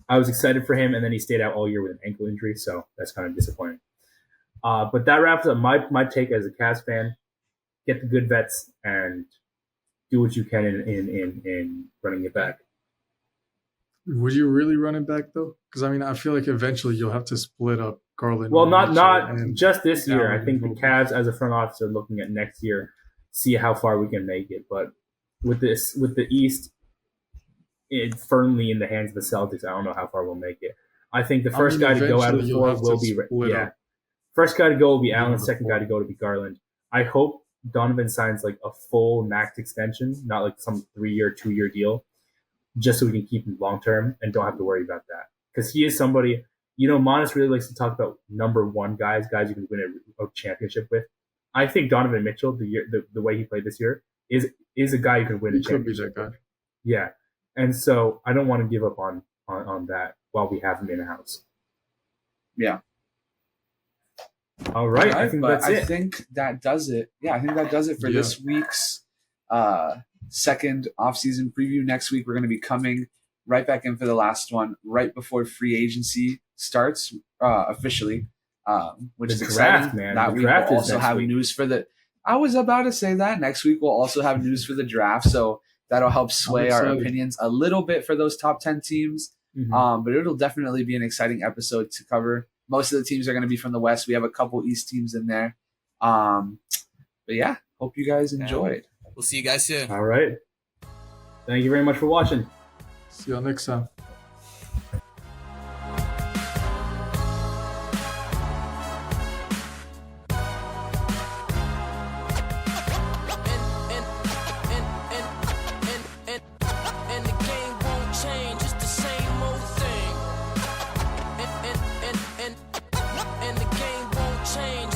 I was excited for him, and then he stayed out all year with an ankle injury, so that's kind of disappointing. But that wraps up my take as a Cavs fan. Get the good vets and do what you can in running it back. Would you really run it back though? Because I feel like eventually you'll have to split up Garland. Well, and not Mitchell and just this year. Allen I think the and Cavs, as a front office, are looking at next year, see how far we can make it. But with the East, it's firmly in the hands of the Celtics. I don't know how far we'll make it. I think the first guy to go out of the four will be First guy to go will be Allen. Second guy to go will be Garland. I hope Donovan signs like a full max extension, not like some 3-year, 2-year deal, just so we can keep him long term and don't have to worry about that. Because he is somebody, Monis really likes to talk about number one guys you can win a championship with. I think Donovan Mitchell, the way he played this year, is a guy you can win a championship. Could be that guy. Yeah. And so I don't want to give up on that while we have him in the house. Yeah. All right. I think that's it. I think that does it. Yeah, I think that does it for this week's second offseason preview. Next week, we're going to be coming right back in for the last one right before free agency starts officially, which is exciting. Man. That week we'll also have news for the – I was about to say that. Next week, we'll also have news for the draft, so that'll help sway our opinions a little bit for those top 10 teams. Mm-hmm. But it'll definitely be an exciting episode to cover. Most of the teams are going to be from the West. We have a couple East teams in there. But yeah, hope you guys enjoyed. We'll see you guys soon. All right. Thank you very much for watching. See you all next time.